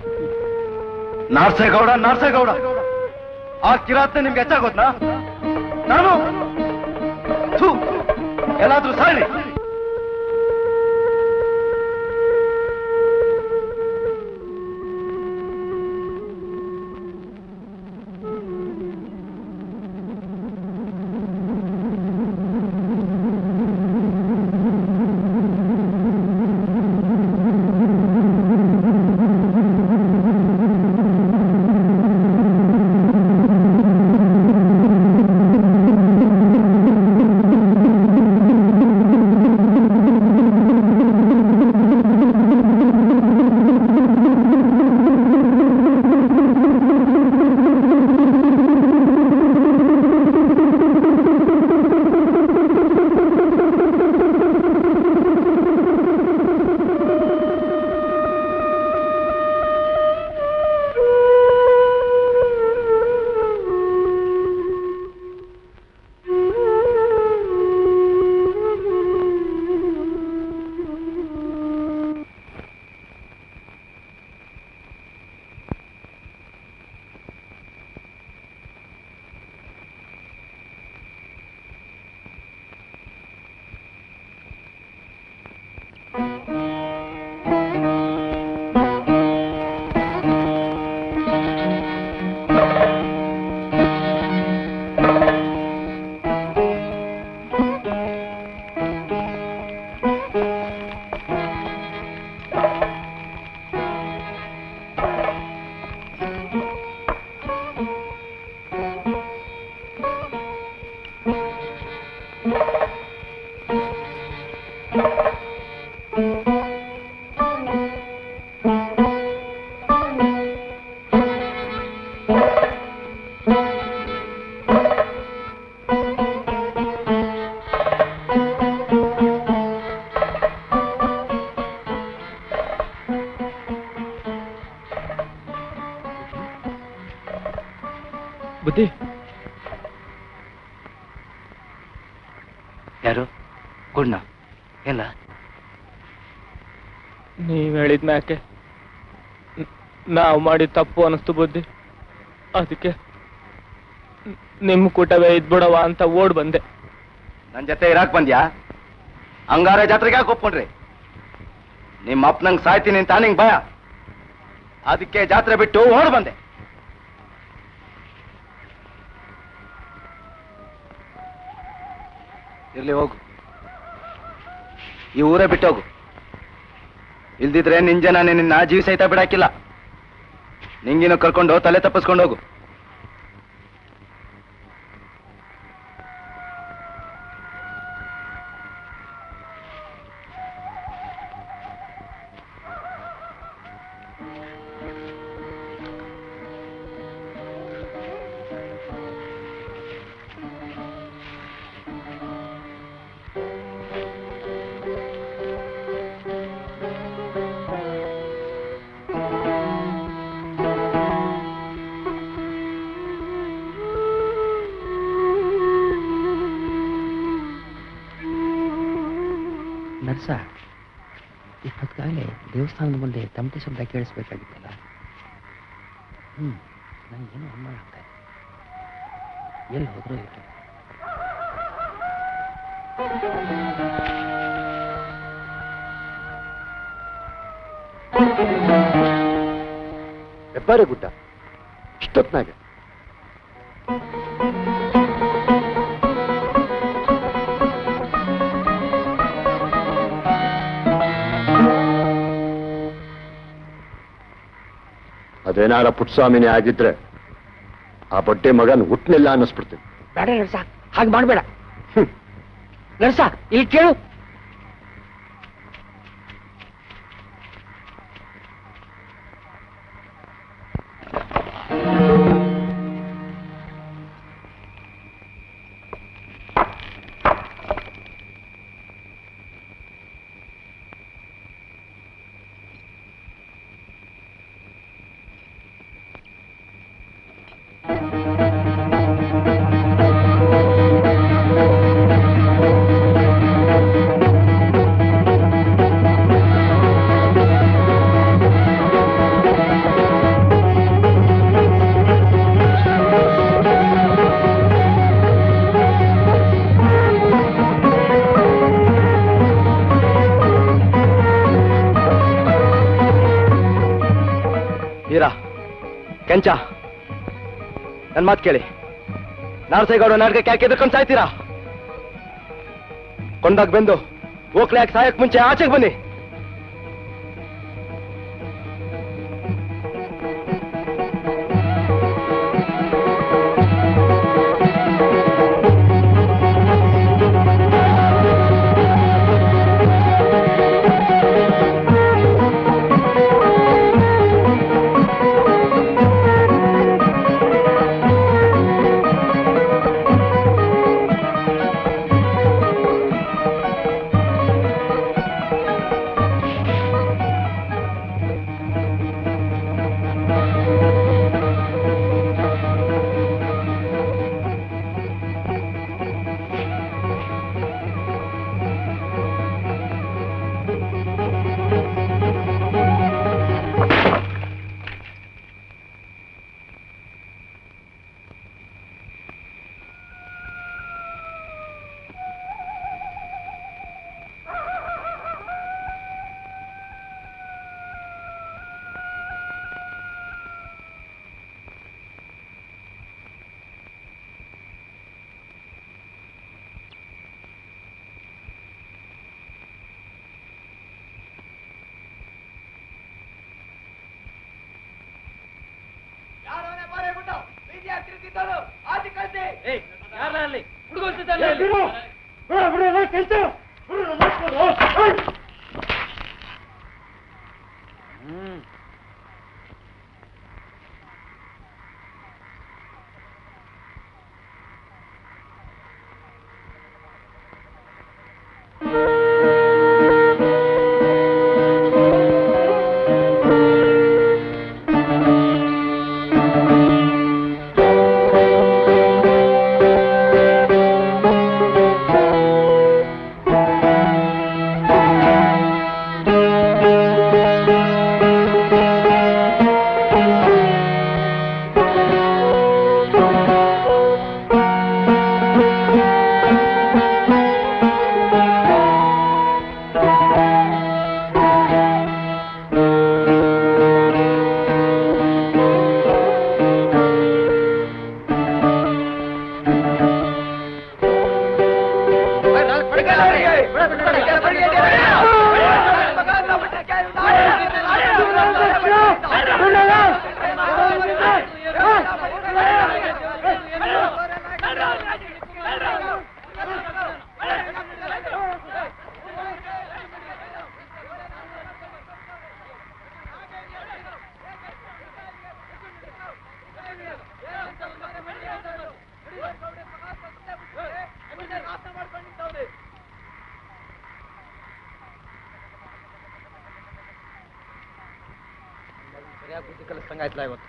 ನಾರ್ಸೇಗೌಡ ಆ ಕಿರಾತ್ನೆ ನಿಮ್ಗೆ ಹೆಚ್ಚಾಗೋತ್ನಾ? ನಾನು ಥೂ, ಎಲ್ಲಾದ್ರೂ ಸಾರಿ. ಕೊಡ್ನ ಏನ ನೀವ್ ಹೇಳಿದ ಮ್ಯಾಕೆ ನಾವು ಮಾಡಿ ತಪ್ಪು ಅನಿಸ್ತು ಬುದ್ಧಿ. ಅದಕ್ಕೆ ನಿಮ್ ಕೂಟವೇ ಇದ್ಬಿಡವ ಅಂತ ಓಡ್ ಬಂದೆ. ನನ್ ಜೊತೆ ಇರಾಕ್ ಬಂದ್ಯಾ? ಹಂಗಾರೆ ಜಾತ್ರೆಗೆ ಯಾಕೆ ಒಪ್ಕೊಂಡ್ರಿ? ನಿಮ್ಮ ಅಪ್ಪನಂಗ್ ಸಾಯ್ತೀನಿ ಅಂತ ನಿಂಗ್ ಭಯ, ಅದಕ್ಕೆ ಜಾತ್ರೆ ಬಿಟ್ಟು ಓಡ್ ಬಂದೆ. ಇರ್ಲಿ ಹೋಗು, ಈ ಊರೇ ಬಿಟ್ಟೋಗು. ಇಲ್ದಿದ್ರೆ ನಿನ್ ಜನ ನಿನ್ನ ಜೀವ ಸಹಿತ ಬಿಡಾಕಿಲ್ಲ. ನಿಂಗಿನ ಕರ್ಕೊಂಡು ತಲೆ ತಪ್ಪಿಸ್ಕೊಂಡು ಹೋಗು. ನರ್ಸ, ಇಪ್ಪತ್ಕಾಗಲೇ ದೇವಸ್ಥಾನದ ಮುಂದೆ ತಮಟೆ ಶಬ್ದ ಕೇಳಿಸ್ಬೇಕಾಗಿತ್ತಲ್ಲ. ನಂಗೇನು ಅನುಮಾನ ಆಗ್ತಾ ಇದೆ. ಎಲ್ಲಿ ಹೋದ್ರೂ ಇರಲಿ. ಹೆಬ್ಬಾರೆ ಗುಡ್ಡ ಇಷ್ಟೊತ್ನಾಗೆ ಅದೇನಾರ ಪುಟ್ಟಸ್ವಾಮಿನೇ ಆಗಿದ್ರೆ ಆ ಬಡ್ಡೆ ಮಗನ್ ಹುಟ್ಟನಿಲ್ಲ ಅನ್ನಿಸ್ಬಿಡ್ತೀನಿ. ಬೇಡ ನರ್ಸ, ಹಾಗೆ ಮಾಡಬೇಡ. ನರ್ಸ, ಇಲ್ಲಿ ಕೇಳು. ಕೆಂಚ, ನನ್ ಮಾತು ಕೇಳಿ. ನಾರಸೇಗೌಡ ನಾಟಕಕ್ಕೆ ಯಾಕೆ ಎದುರ್ಕೊಂಡು ಸಾಯ್ತೀರಾ? ಕೊಂಡಾಗ ಬೆಂದು ಓಕ್ಲೆ ಯಾಕೆ ಸಾಯಕ್ ಮುಂಚೆ ಆಚೆಗೆ ಬನ್ನಿ. ಸರಿಯಾಗಿ ಬುದ್ಧಿ ಕಲಿಸ್ದಂಗಾಯ್ತಲ್ಲ ಇವತ್ತು.